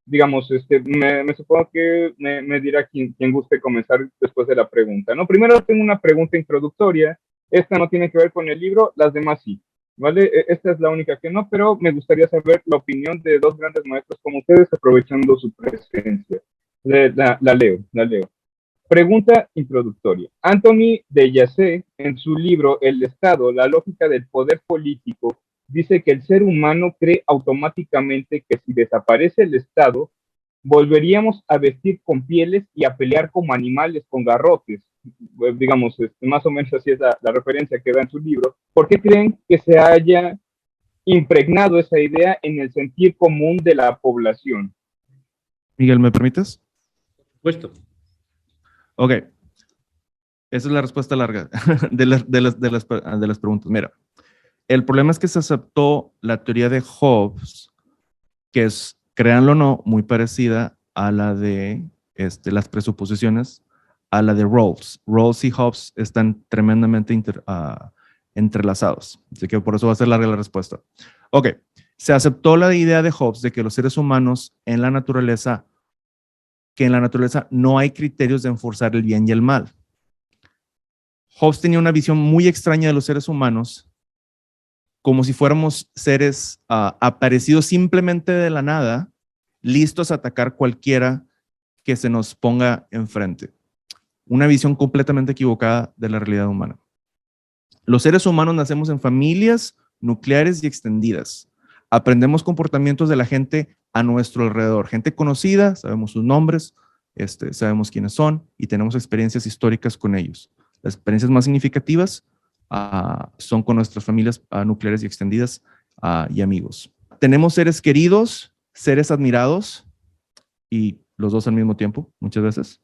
digamos, me supongo que me dirá quién guste comenzar después de la pregunta, ¿no? Primero tengo una pregunta introductoria. Esta no tiene que ver con el libro, las demás sí. ¿Vale? Esta es la única que no, pero me gustaría saber la opinión de dos grandes maestros como ustedes, aprovechando su presencia. La leo. Pregunta introductoria. Anthony de Yassé, en su libro El Estado, la lógica del poder político, dice que el ser humano cree automáticamente que si desaparece el Estado, volveríamos a vestir con pieles y a pelear como animales con garrotes. Digamos, más o menos así es la referencia que da en su libro. ¿Por qué creen que se haya impregnado esa idea en el sentir común de la población? Miguel, ¿me permites? Por supuesto. Ok. Esa es la respuesta larga de las preguntas. Mira, el problema es que se aceptó la teoría de Hobbes, que es, créanlo o no, muy parecida a la de las presuposiciones, a la de Rawls. Rawls y Hobbes están tremendamente entrelazados. Así que por eso va a ser larga la respuesta. Ok, se aceptó la idea de Hobbes de que los seres humanos en la naturaleza no hay criterios de enforzar el bien y el mal. Hobbes tenía una visión muy extraña de los seres humanos, como si fuéramos seres aparecidos simplemente de la nada, listos a atacar cualquiera que se nos ponga enfrente. Una visión completamente equivocada de la realidad humana. Los seres humanos nacemos en familias nucleares y extendidas. Aprendemos comportamientos de la gente a nuestro alrededor. Gente conocida, sabemos sus nombres, sabemos quiénes son y tenemos experiencias históricas con ellos. Las experiencias más significativas son con nuestras familias nucleares y extendidas y amigos. Tenemos seres queridos, seres admirados y los dos al mismo tiempo, muchas veces,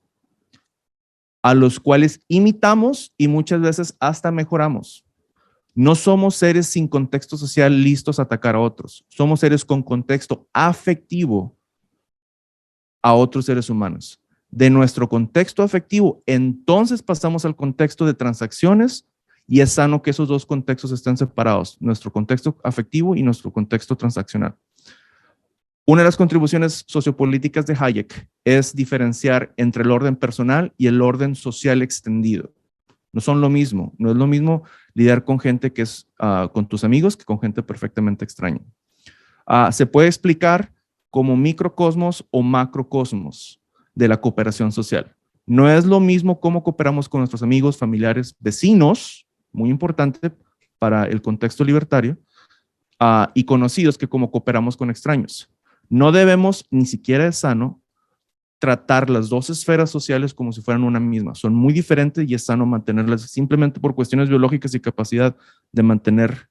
a los cuales imitamos y muchas veces hasta mejoramos. No somos seres sin contexto social listos a atacar a otros. Somos seres con contexto afectivo a otros seres humanos. De nuestro contexto afectivo, entonces pasamos al contexto de transacciones y es sano que esos dos contextos estén separados, nuestro contexto afectivo y nuestro contexto transaccional. Una de las contribuciones sociopolíticas de Hayek es diferenciar entre el orden personal y el orden social extendido. No son lo mismo. No es lo mismo lidiar con gente que es con tus amigos que con gente perfectamente extraña. Se puede explicar como microcosmos o macrocosmos de la cooperación social. No es lo mismo cómo cooperamos con nuestros amigos, familiares, vecinos, muy importante para el contexto libertario, y conocidos que cómo cooperamos con extraños. No debemos, ni siquiera es sano, tratar las dos esferas sociales como si fueran una misma. Son muy diferentes y es sano mantenerlas simplemente por cuestiones biológicas y capacidad de mantener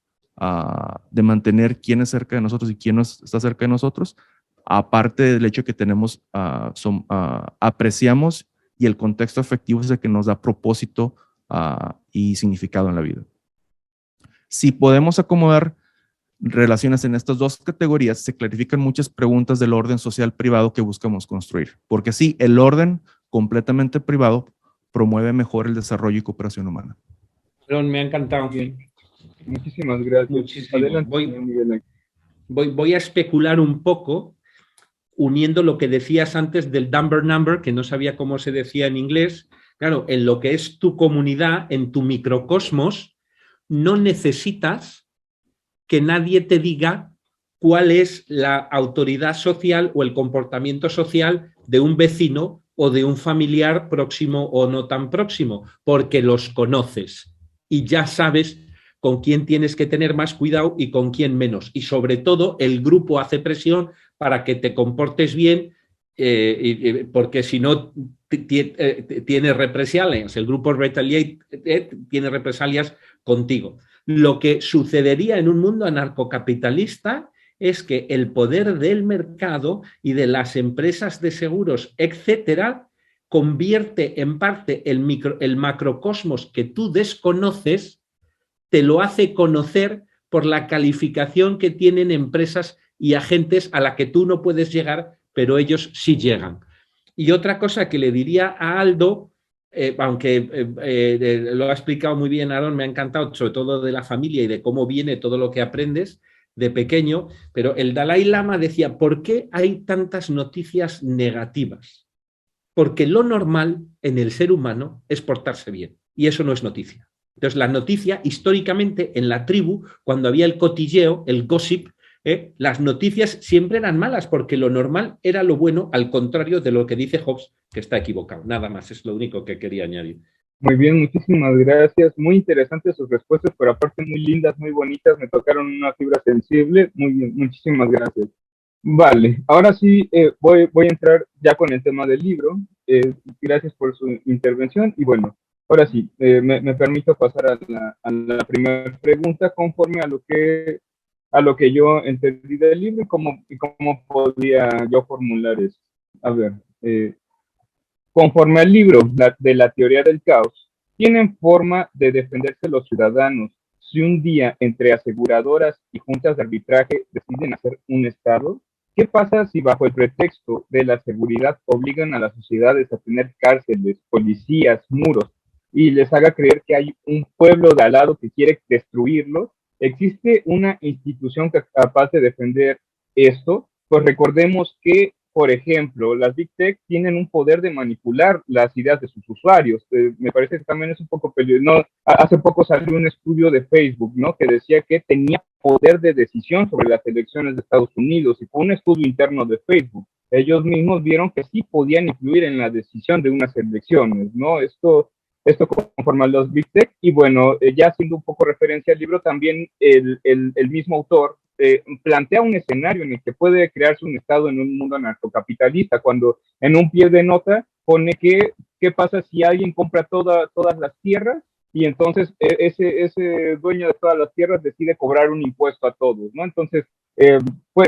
quién es cerca de nosotros y quién no está cerca de nosotros, aparte del hecho que tenemos, apreciamos y el contexto afectivo es el que nos da propósito y significado en la vida. Si podemos acomodar relaciones en estas dos categorías, se clarifican muchas preguntas del orden social privado que buscamos construir. Porque sí, el orden completamente privado promueve mejor el desarrollo y cooperación humana. Aaron, me ha encantado. Bien. Muchísimas gracias. Muchísimo. Adelante, señor Miguel Ángel. Voy a especular un poco uniendo lo que decías antes del Dunbar number, que no sabía cómo se decía en inglés. Claro, en lo que es tu comunidad, en tu microcosmos, no necesitas que nadie te diga cuál es la autoridad social o el comportamiento social de un vecino o de un familiar próximo o no tan próximo, porque los conoces y ya sabes con quién tienes que tener más cuidado y con quién menos. Y sobre todo, el grupo hace presión para que te comportes bien, porque si no tiene represalias, el grupo retaliate tiene represalias contigo. Lo que sucedería en un mundo anarcocapitalista es que el poder del mercado y de las empresas de seguros, etcétera, convierte en parte el macrocosmos que tú desconoces, te lo hace conocer por la calificación que tienen empresas y agentes a la que tú no puedes llegar, pero ellos sí llegan. Y otra cosa que le diría a Aldo, aunque lo ha explicado muy bien Aaron, me ha encantado, sobre todo de la familia y de cómo viene todo lo que aprendes de pequeño, pero el Dalai Lama decía, ¿por qué hay tantas noticias negativas? Porque lo normal en el ser humano es portarse bien, y eso no es noticia. Entonces, la noticia, históricamente, en la tribu, cuando había el cotilleo, el gossip, las noticias siempre eran malas, porque lo normal era lo bueno, al contrario de lo que dice Hobbes, que está equivocado. Nada más, es lo único que quería añadir. Muy bien, muchísimas gracias. Muy interesantes sus respuestas, pero aparte muy lindas, muy bonitas. Me tocaron una fibra sensible. Muy bien, muchísimas gracias. Vale, ahora sí voy a entrar ya con el tema del libro. Gracias por su intervención. Y bueno, ahora sí, me permito pasar a la primera pregunta conforme a lo que yo entendí del libro y cómo podía yo formular eso. A ver, conforme al libro de la teoría del caos, tienen forma de defenderse los ciudadanos si un día entre aseguradoras y juntas de arbitraje deciden hacer un Estado. ¿Qué pasa si bajo el pretexto de la seguridad obligan a las sociedades a tener cárceles, policías, muros y les haga creer que hay un pueblo de al lado que quiere destruirlos? ¿Existe una institución capaz de defender esto? Pues recordemos que, por ejemplo, las Big Tech tienen un poder de manipular las ideas de sus usuarios. Me parece que también es un poco peligroso. No, hace poco salió un estudio de Facebook, ¿no?, que decía que tenía poder de decisión sobre las elecciones de Estados Unidos, y fue un estudio interno de Facebook. Ellos mismos vieron que sí podían influir en la decisión de unas elecciones, ¿no? Esto conforme a los Big Tech. Y bueno, ya haciendo un poco referencia al libro, también el mismo autor plantea un escenario en el que puede crearse un Estado en un mundo anarcocapitalista, cuando en un pie de nota pone que qué pasa si alguien compra todas las tierras y entonces ese dueño de todas las tierras decide cobrar un impuesto a todos, ¿no? Entonces,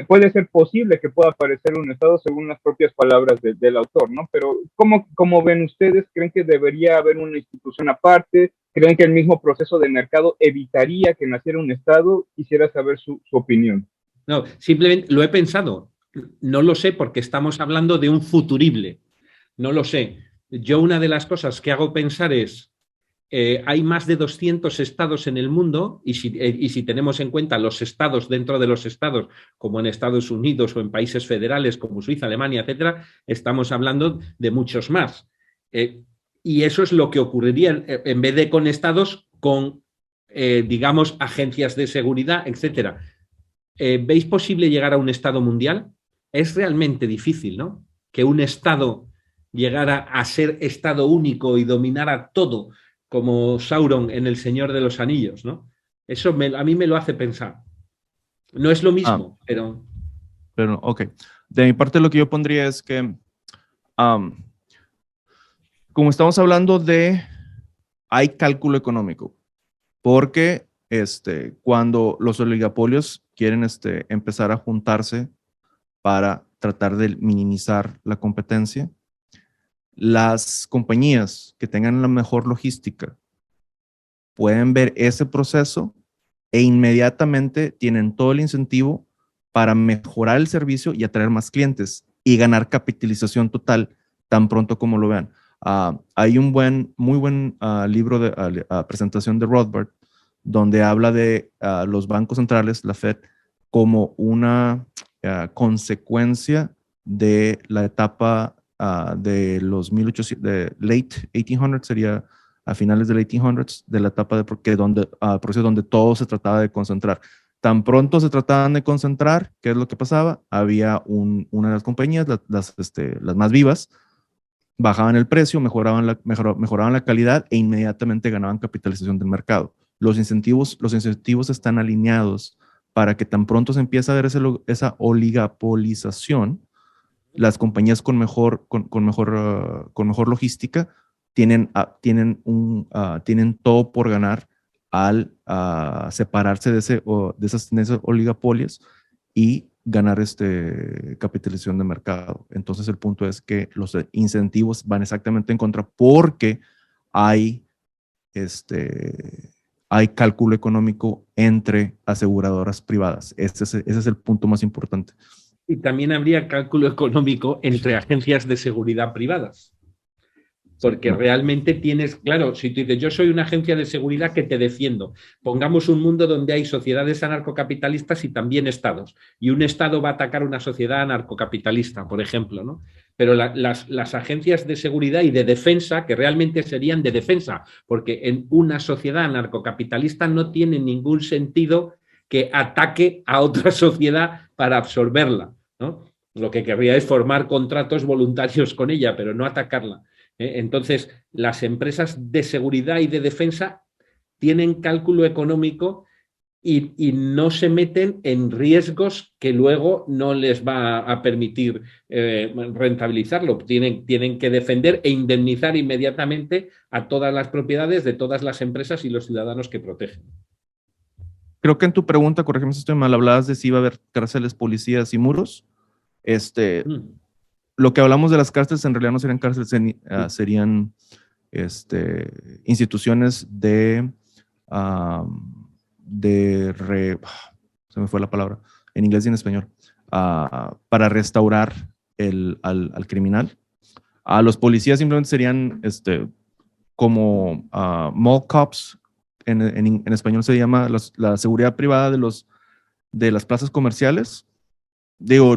puede ser posible que pueda aparecer un Estado según las propias palabras del autor, ¿no? Pero, ¿cómo ven ustedes? ¿Creen que debería haber una institución aparte? ¿Creen que el mismo proceso de mercado evitaría que naciera un Estado? Quisiera saber su opinión. No, simplemente lo he pensado. No lo sé porque estamos hablando de un futurible. No lo sé. Yo una de las cosas que hago pensar es, hay más de 200 estados en el mundo y si tenemos en cuenta los estados dentro de los estados, como en Estados Unidos o en países federales como Suiza, Alemania, etcétera, estamos hablando de muchos más. Y eso es lo que ocurriría en vez de con estados, con, digamos, agencias de seguridad, etcétera. ¿Veis posible llegar a un estado mundial? Es realmente difícil, ¿no? Que un estado llegara a ser estado único y dominara todo, como Sauron en El Señor de los Anillos, ¿no? Eso a mí me lo hace pensar. No es lo mismo, pero... Pero, ok. De mi parte, lo que yo pondría es que, como estamos hablando de, hay cálculo económico, porque cuando los oligopolios quieren empezar a juntarse para tratar de minimizar la competencia. Las compañías que tengan la mejor logística pueden ver ese proceso e inmediatamente tienen todo el incentivo para mejorar el servicio y atraer más clientes y ganar capitalización total tan pronto como lo vean. Hay un muy buen libro de presentación de Rothbard donde habla de los bancos centrales, la Fed, como una consecuencia de la etapa de los 1800, de late 1800s, sería a finales del 1800s, de la etapa de proceso donde todo se trataba de concentrar. Tan pronto se trataban de concentrar, ¿qué es lo que pasaba? Había una de las compañías, las más vivas, bajaban el precio, mejoraban la calidad e inmediatamente ganaban capitalización del mercado. Los incentivos están alineados para que tan pronto se empiece a ver esa oligopolización, las compañías con mejor logística tienen todo por ganar al separarse de esas oligopolios y ganar capitalización de mercado. Entonces el punto es que los incentivos van exactamente en contra porque hay cálculo económico entre aseguradoras privadas. Ese es el punto más importante. Y también habría cálculo económico entre agencias de seguridad privadas. Porque realmente tienes, claro, si tú dices, yo soy una agencia de seguridad que te defiendo, pongamos un mundo donde hay sociedades anarcocapitalistas y también estados, y un estado va a atacar una sociedad anarcocapitalista, por ejemplo, ¿no? Pero las agencias de seguridad y de defensa, que realmente serían de defensa, porque en una sociedad anarcocapitalista no tiene ningún sentido que ataque a otra sociedad para absorberla, ¿no? Lo que querría es formar contratos voluntarios con ella, pero no atacarla. Entonces, las empresas de seguridad y de defensa tienen cálculo económico y no se meten en riesgos que luego no les va a permitir rentabilizarlo. Tienen que defender e indemnizar inmediatamente a todas las propiedades de todas las empresas y los ciudadanos que protegen. Creo que en tu pregunta, corrígeme si estoy mal, hablabas de si iba a haber cárceles, policías y muros. Lo que hablamos de las cárceles en realidad no serían cárceles, serían instituciones se me fue la palabra, en inglés y en español, para restaurar al criminal. Los policías simplemente serían como mall cops, en español se llama la seguridad privada de las plazas comerciales. Digo,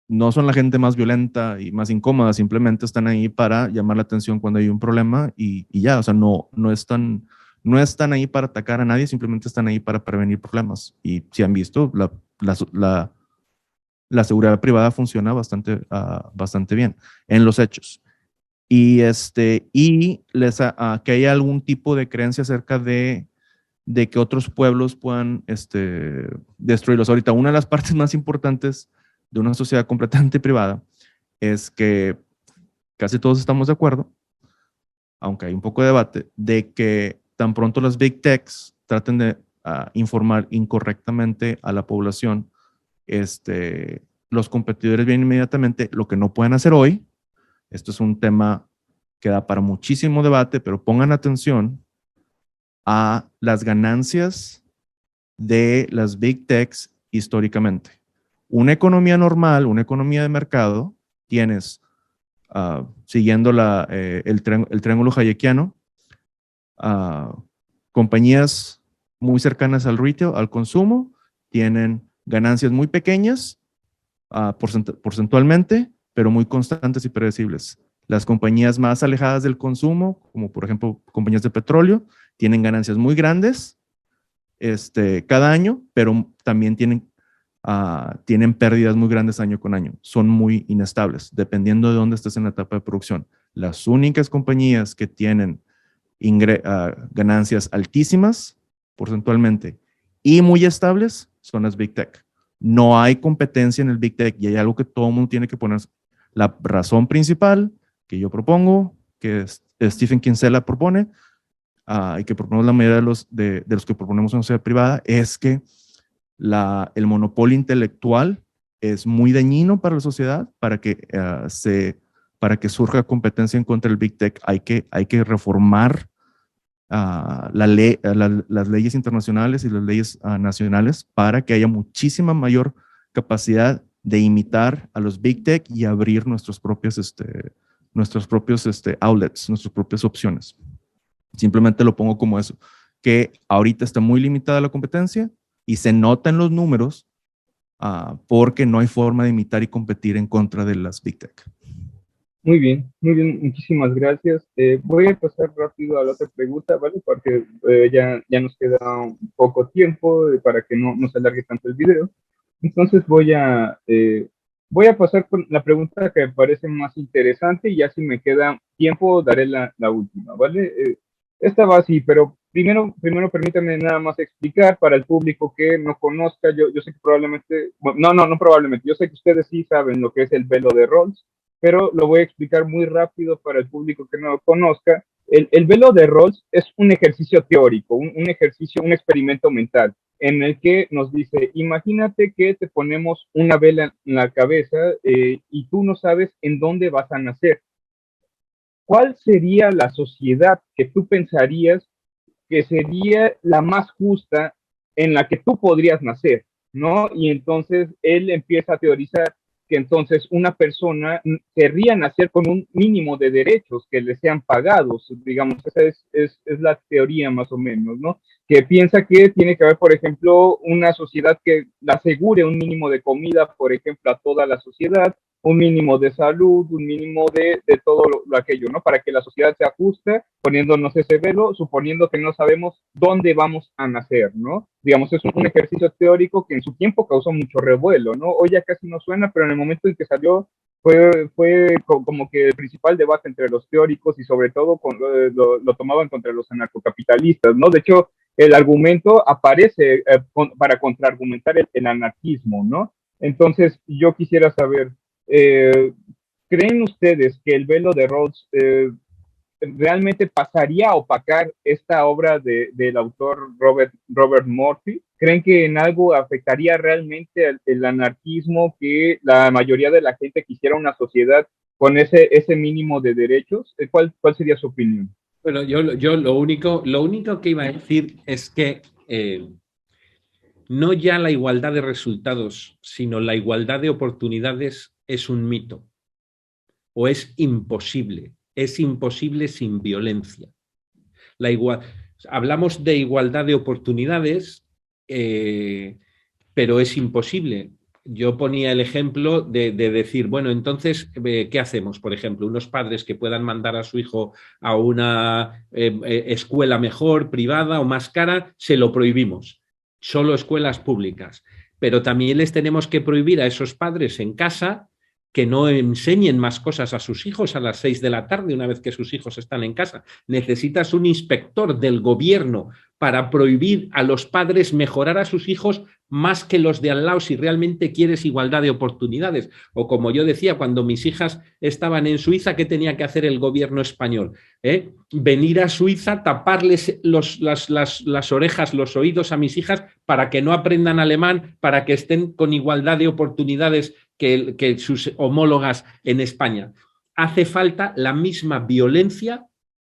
no son la gente más violenta y más incómoda, simplemente están ahí para llamar la atención cuando hay un problema y ya, o sea, no están ahí para atacar a nadie, simplemente están ahí para prevenir problemas. Y si han visto, la seguridad privada funciona bastante bien en los hechos. Y que haya algún tipo de creencia acerca de que otros pueblos puedan destruirlos. Ahorita, una de las partes más importantes de una sociedad completamente privada es que casi todos estamos de acuerdo, aunque hay un poco de debate, de que tan pronto las big techs traten de informar incorrectamente a la población, los competidores vienen inmediatamente. Lo que no pueden hacer hoy, esto es un tema que da para muchísimo debate, pero pongan atención a las ganancias de las big techs históricamente. Una economía normal, una economía de mercado, tienes, siguiendo el triángulo hayekiano, compañías muy cercanas al retail, al consumo, tienen ganancias muy pequeñas porcentualmente, pero muy constantes y predecibles. Las compañías más alejadas del consumo, como por ejemplo compañías de petróleo, tienen ganancias muy grandes cada año, pero también tienen pérdidas muy grandes año con año. Son muy inestables, dependiendo de dónde estés en la etapa de producción. Las únicas compañías que tienen ganancias altísimas porcentualmente y muy estables son las Big Tech. No hay competencia en el Big Tech y hay algo que todo el mundo tiene que poner. La razón principal que yo propongo, que Stephen Kinsella propone, y que proponemos la mayoría de los que proponemos una sociedad privada, es que el monopolio intelectual es muy dañino para la sociedad, para que surja competencia en contra del Big Tech, hay que reformar las leyes internacionales y las leyes nacionales para que haya muchísima mayor capacidad de imitar a los Big Tech y abrir nuestros propios outlets, nuestras propias opciones. Simplemente lo pongo como eso, que ahorita está muy limitada la competencia y se nota en los números porque no hay forma de imitar y competir en contra de las Big Tech. Muy bien, muchísimas gracias. Voy a pasar rápido a la otra pregunta, ¿vale? Porque ya nos queda un poco tiempo para que no se alargue tanto el video. Entonces voy a pasar con la pregunta que me parece más interesante y ya si me queda tiempo daré la última, ¿vale? Esta va así, pero primero permítame nada más explicar para el público que no conozca, yo sé que probablemente, bueno, no probablemente, yo sé que ustedes sí saben lo que es el velo de Rawls, pero lo voy a explicar muy rápido para el público que no lo conozca. El velo de Rawls es un ejercicio teórico, un ejercicio, un experimento mental, en el que nos dice, imagínate que te ponemos una vela en la cabeza y tú no sabes en dónde vas a nacer. ¿Cuál sería la sociedad que tú pensarías que sería la más justa en la que tú podrías nacer, ¿no? Y entonces él empieza a teorizar que entonces una persona querría nacer con un mínimo de derechos que le sean pagados, digamos, esa es la teoría más o menos, ¿no? Que piensa que tiene que haber, por ejemplo, una sociedad que le asegure un mínimo de comida, por ejemplo, a toda la sociedad, un mínimo de salud, un mínimo de todo lo aquello, ¿no? Para que la sociedad se ajuste, poniéndonos ese velo, suponiendo que no sabemos dónde vamos a nacer, ¿no? Digamos, es un ejercicio teórico que en su tiempo causó mucho revuelo, ¿no? Hoy ya casi no suena, pero en el momento en que salió fue como que el principal debate entre los teóricos y sobre todo lo tomaban contra los anarcocapitalistas, ¿no? De hecho, el argumento aparece para contraargumentar el anarquismo, ¿no? Entonces, yo quisiera saber, ¿creen ustedes que el velo de Rawls realmente pasaría a opacar esta obra del autor Robert Murphy? ¿Creen que en algo afectaría realmente el anarquismo, que la mayoría de la gente quisiera una sociedad con ese mínimo de derechos? ¿Cuál sería su opinión? Bueno, yo lo único que iba a decir es que no ya la igualdad de resultados, sino la igualdad de oportunidades es un mito o es imposible sin violencia. Hablamos de igualdad de oportunidades, pero es imposible. Yo ponía el ejemplo de decir, bueno, entonces, ¿qué hacemos? Por ejemplo, unos padres que puedan mandar a su hijo a una escuela mejor, privada o más cara, se lo prohibimos. Solo escuelas públicas. Pero también les tenemos que prohibir a esos padres en casa que no enseñen más cosas a sus hijos a las 6 de la tarde, una vez que sus hijos están en casa. Necesitas un inspector del gobierno para prohibir a los padres mejorar a sus hijos más que los de al lado si realmente quieres igualdad de oportunidades. O como yo decía, cuando mis hijas estaban en Suiza, ¿qué tenía que hacer el gobierno español? Venir a Suiza, taparles las orejas, los oídos a mis hijas para que no aprendan alemán, para que estén con igualdad de oportunidades que sus homólogas en España. Hace falta la misma violencia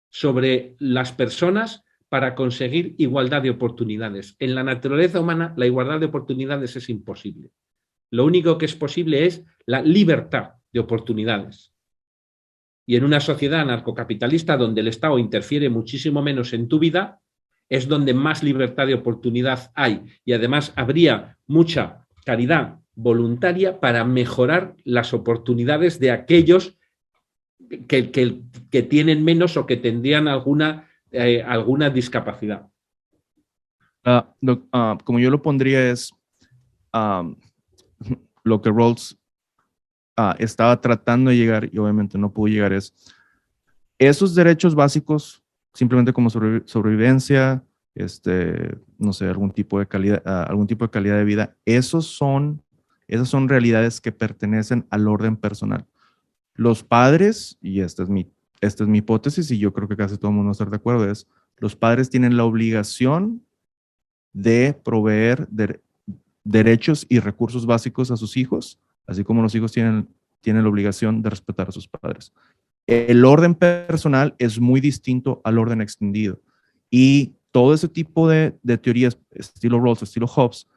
sobre las personas para conseguir igualdad de oportunidades. En la naturaleza humana, la igualdad de oportunidades es imposible. Lo único que es posible es la libertad de oportunidades. Y en una sociedad anarcocapitalista donde el Estado interfiere muchísimo menos en tu vida, es donde más libertad de oportunidad hay. Y además habría mucha caridad voluntaria para mejorar las oportunidades de aquellos que tienen menos o que tendrían alguna discapacidad. Como yo lo pondría es lo que Rawls estaba tratando de llegar y obviamente no pudo llegar es esos derechos básicos, simplemente como sobrevivencia, no sé, algún tipo de calidad de vida, esas son realidades que pertenecen al orden personal. Los padres, y esta es mi hipótesis, y yo creo que casi todo el mundo está de acuerdo, es los padres tienen la obligación de proveer derechos y recursos básicos a sus hijos, así como los hijos tienen la obligación de respetar a sus padres. El orden personal es muy distinto al orden extendido. Y todo ese tipo de teorías, estilo Rawls, estilo Hobbes,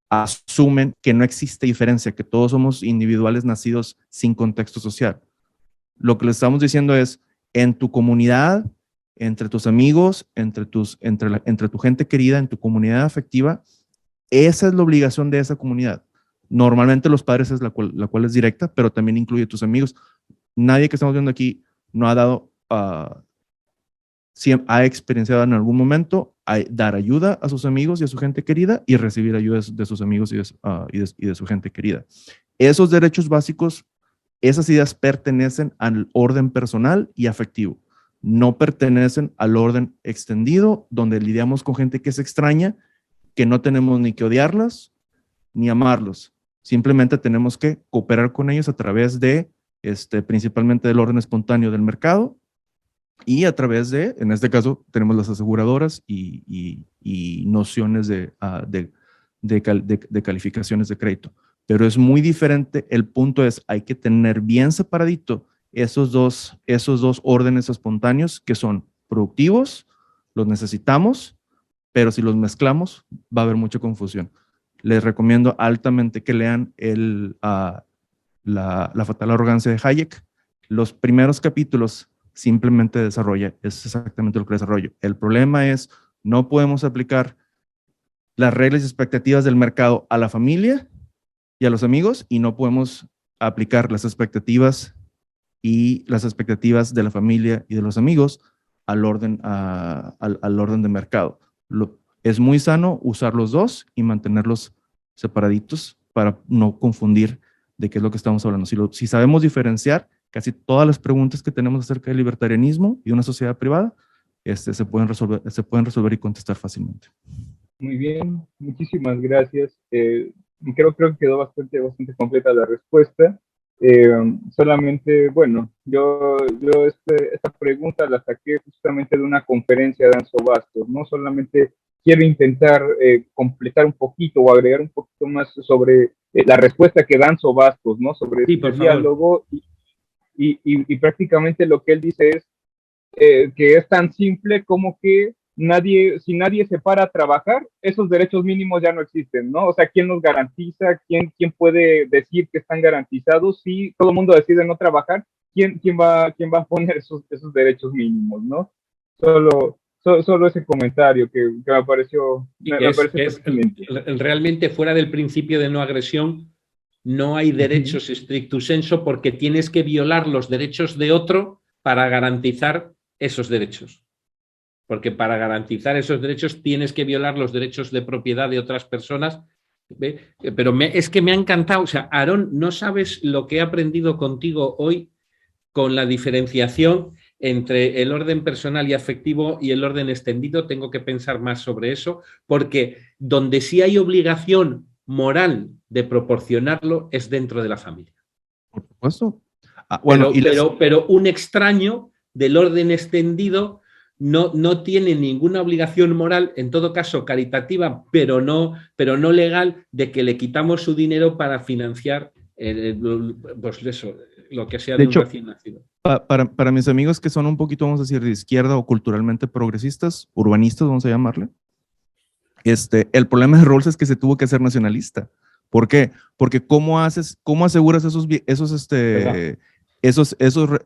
asumen que no existe diferencia, que todos somos individuales nacidos sin contexto social. Lo que le estamos diciendo es, en tu comunidad, entre tus amigos, entre tu gente querida, en tu comunidad afectiva, esa es la obligación de esa comunidad. Normalmente los padres es la cual es directa, pero también incluye tus amigos. Nadie que estamos viendo aquí no ha dado, ha experienciado en algún momento dar ayuda a sus amigos y a su gente querida y recibir ayuda de sus amigos y de su gente querida. Esos derechos básicos, esas ideas pertenecen al orden personal y afectivo. No pertenecen al orden extendido, donde lidiamos con gente que es extraña, que no tenemos ni que odiarlas ni amarlos. Simplemente tenemos que cooperar con ellos a través de, principalmente del orden espontáneo del mercado y a través de, en este caso, tenemos las aseguradoras y nociones de calificaciones de crédito. Pero es muy diferente. El punto es, hay que tener bien separadito esos dos órdenes espontáneos que son productivos, los necesitamos, pero si los mezclamos va a haber mucha confusión. Les recomiendo altamente que lean la fatal arrogancia de Hayek. Los primeros capítulos simplemente desarrolla, es exactamente lo que desarrollo. El problema es, no podemos aplicar las reglas y expectativas del mercado a la familia y a los amigos, y no podemos aplicar las expectativas de la familia y de los amigos al orden de mercado. Es muy sano usar los dos y mantenerlos separaditos para no confundir de qué es lo que estamos hablando. Si sabemos diferenciar, casi todas las preguntas que tenemos acerca del libertarianismo y una sociedad privada se pueden resolver y contestar fácilmente. Muy bien, muchísimas gracias. Creo que quedó bastante completa la respuesta. Solamente, bueno, yo esta pregunta la saqué justamente de una conferencia de Anso Bastos, ¿no? Solamente quiero intentar completar un poquito o agregar un poquito más sobre la respuesta que da Anso Bastos, ¿no? Sobre este diálogo y prácticamente lo que él dice es que es tan simple como que si nadie se para a trabajar, esos derechos mínimos ya no existen, ¿no? O sea, ¿quién los garantiza? ¿Quién puede decir que están garantizados? Si todo el mundo decide no trabajar, ¿quién va a poner esos derechos mínimos, ¿no? Solo ese comentario que me pareció pertinente. Realmente fuera del principio de no agresión, no hay derechos stricto sensu, porque tienes que violar los derechos de otro para garantizar esos derechos. Porque para garantizar esos derechos tienes que violar los derechos de propiedad de otras personas. ¿Ve? Pero es que me ha encantado. O sea, Aarón, no sabes lo que he aprendido contigo hoy con la diferenciación entre el orden personal y afectivo y el orden extendido. Tengo que pensar más sobre eso, porque donde sí hay obligación moral de proporcionarlo es dentro de la familia. Por supuesto. Bueno, pero un extraño del orden extendido no tiene ninguna obligación moral, en todo caso caritativa, pero no legal, de que le quitamos su dinero para financiar pues eso, lo que sea de un recién nacido. Para mis amigos que son un poquito, vamos a decir, de izquierda o culturalmente progresistas, urbanistas, vamos a llamarle, el problema de Rawls es que se tuvo que hacer nacionalista. ¿Por qué? Porque ¿cómo aseguras esos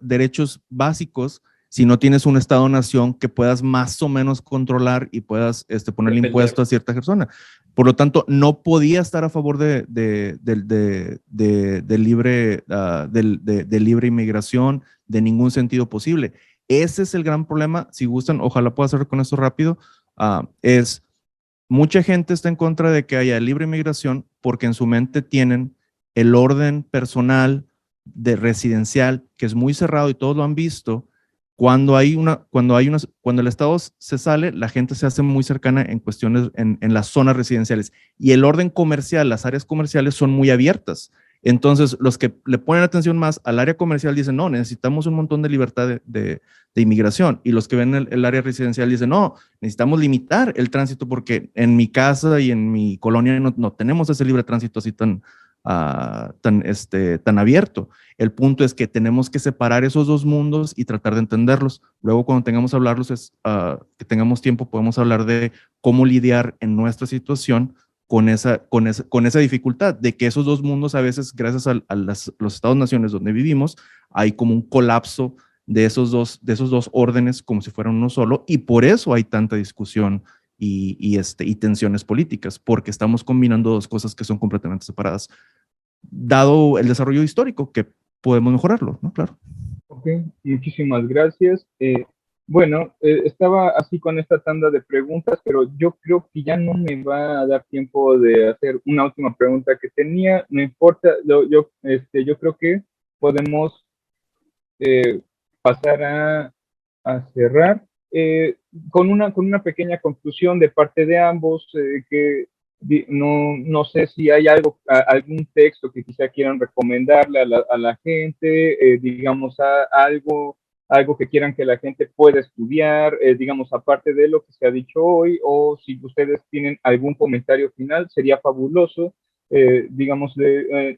derechos básicos si no tienes un Estado-nación que puedas más o menos controlar y puedas ponerle impuesto a cierta persona? Por lo tanto, no podía estar a favor de libre inmigración de ningún sentido posible. Ese es el gran problema. Si gustan, ojalá pueda hacer con esto rápido. Mucha gente está en contra de que haya libre inmigración porque en su mente tienen el orden personal residencial, que es muy cerrado y todos lo han visto. Cuando el Estado se sale, la gente se hace muy cercana en cuestiones en las zonas residenciales, y el orden comercial, las áreas comerciales son muy abiertas. Entonces, los que le ponen atención más al área comercial dicen, no, necesitamos un montón de libertad de inmigración. Y los que ven el área residencial dicen, no, necesitamos limitar el tránsito porque en mi casa y en mi colonia no tenemos ese libre tránsito así tan abierto. El punto es que tenemos que separar esos dos mundos y tratar de entenderlos. Luego, cuando tengamos que hablarlos, que tengamos tiempo, podemos hablar de cómo lidiar en nuestra situación con esa dificultad de que esos dos mundos a veces, gracias a los estados-naciones donde vivimos, hay como un colapso de esos dos órdenes como si fueran uno solo, y por eso hay tanta discusión y tensiones políticas, porque estamos combinando dos cosas que son completamente separadas, dado el desarrollo histórico, que podemos mejorarlo, ¿no? Claro. Ok, muchísimas gracias. Bueno, estaba así con esta tanda de preguntas, pero yo creo que ya no me va a dar tiempo de hacer una última pregunta que tenía. No importa, yo creo que podemos pasar a cerrar con una pequeña conclusión de parte de ambos, que no sé si hay algún texto que quizá quieran recomendarle a la gente, digamos, algo que quieran que la gente pueda estudiar, digamos, aparte de lo que se ha dicho hoy, o si ustedes tienen algún comentario final, sería fabuloso, digamos,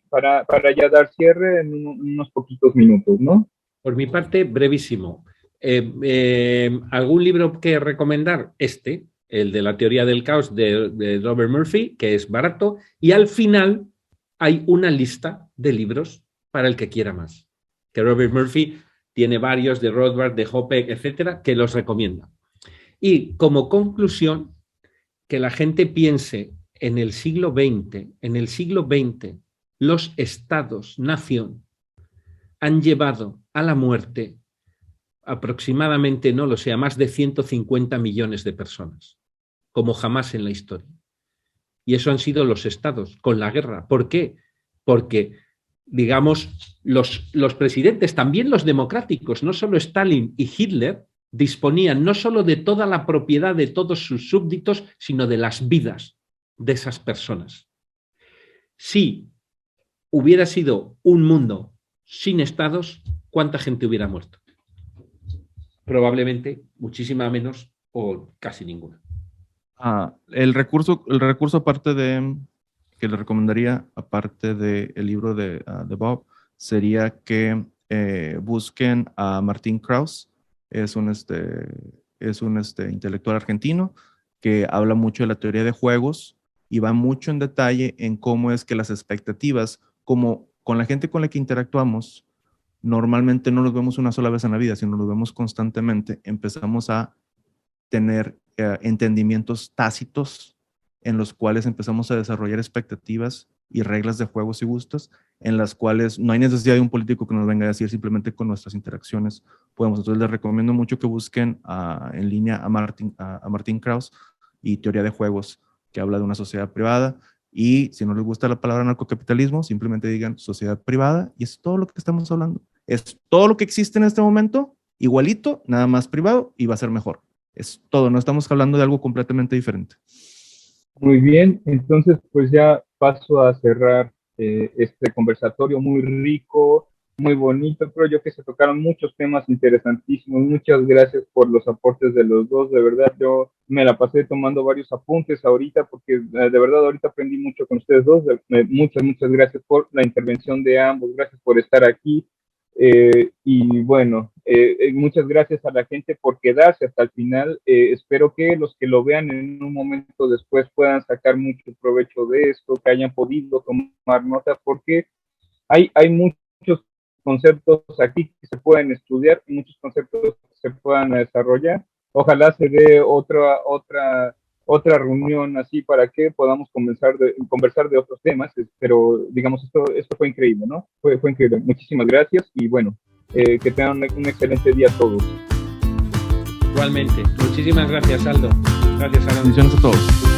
para ya dar cierre en unos poquitos minutos, ¿no? Por mi parte, brevísimo. ¿Algún libro que recomendar? El de la teoría del caos de Robert Murphy, que es barato, y al final hay una lista de libros para el que quiera más, que Robert Murphy tiene varios, de Rothbard, de Hoppe, etcétera, que los recomienda. Y como conclusión, que la gente piense en el siglo XX. En el siglo XX, los estados-nación han llevado a la muerte aproximadamente, no lo sé, a más de 150 millones de personas, como jamás en la historia. Y eso han sido los estados, con la guerra. ¿Por qué? Porque, digamos, los presidentes, también los democráticos, no solo Stalin y Hitler, disponían no solo de toda la propiedad de todos sus súbditos, sino de las vidas de esas personas. Si hubiera sido un mundo sin estados, ¿cuánta gente hubiera muerto? Probablemente muchísima menos o casi ninguna. El recurso aparte que le recomendaría, aparte del libro de Bob, sería que busquen a Martín Krauss. Es un intelectual argentino que habla mucho de la teoría de juegos y va mucho en detalle en cómo es que las expectativas, como con la gente con la que interactuamos, normalmente no los vemos una sola vez en la vida, sino los vemos constantemente. Empezamos a tener entendimientos tácitos en los cuales empezamos a desarrollar expectativas y reglas de juegos y gustos, en las cuales no hay necesidad de un político que nos venga a decir, simplemente con nuestras interacciones podemos. Entonces les recomiendo mucho que busquen en línea a Martín Krauss y Teoría de Juegos, que habla de una sociedad privada. Y si no les gusta la palabra narcocapitalismo, simplemente digan sociedad privada, y es todo lo que estamos hablando. Es todo lo que existe en este momento, igualito, nada más privado, y va a ser mejor. Es todo, no estamos hablando de algo completamente diferente. Muy bien, entonces pues ya paso a cerrar este conversatorio muy rico, muy bonito. Creo yo que se tocaron muchos temas interesantísimos. Muchas gracias por los aportes de los dos. De verdad, yo me la pasé tomando varios apuntes ahorita, porque de verdad ahorita aprendí mucho con ustedes dos. Muchas gracias por la intervención de ambos. Gracias por estar aquí. Y bueno, muchas gracias a la gente por quedarse hasta el final. Espero que los que lo vean en un momento después puedan sacar mucho provecho de esto, que hayan podido tomar nota, porque hay muchos conceptos aquí que se pueden estudiar y muchos conceptos que se puedan desarrollar. Ojalá se dé otra reunión así para que podamos conversar de otros temas, pero digamos, esto fue increíble, ¿no? Fue increíble. Muchísimas gracias y bueno, que tengan un excelente día a todos. Igualmente. Muchísimas gracias, Aldo. Gracias, Aldo. Bendiciones a todos.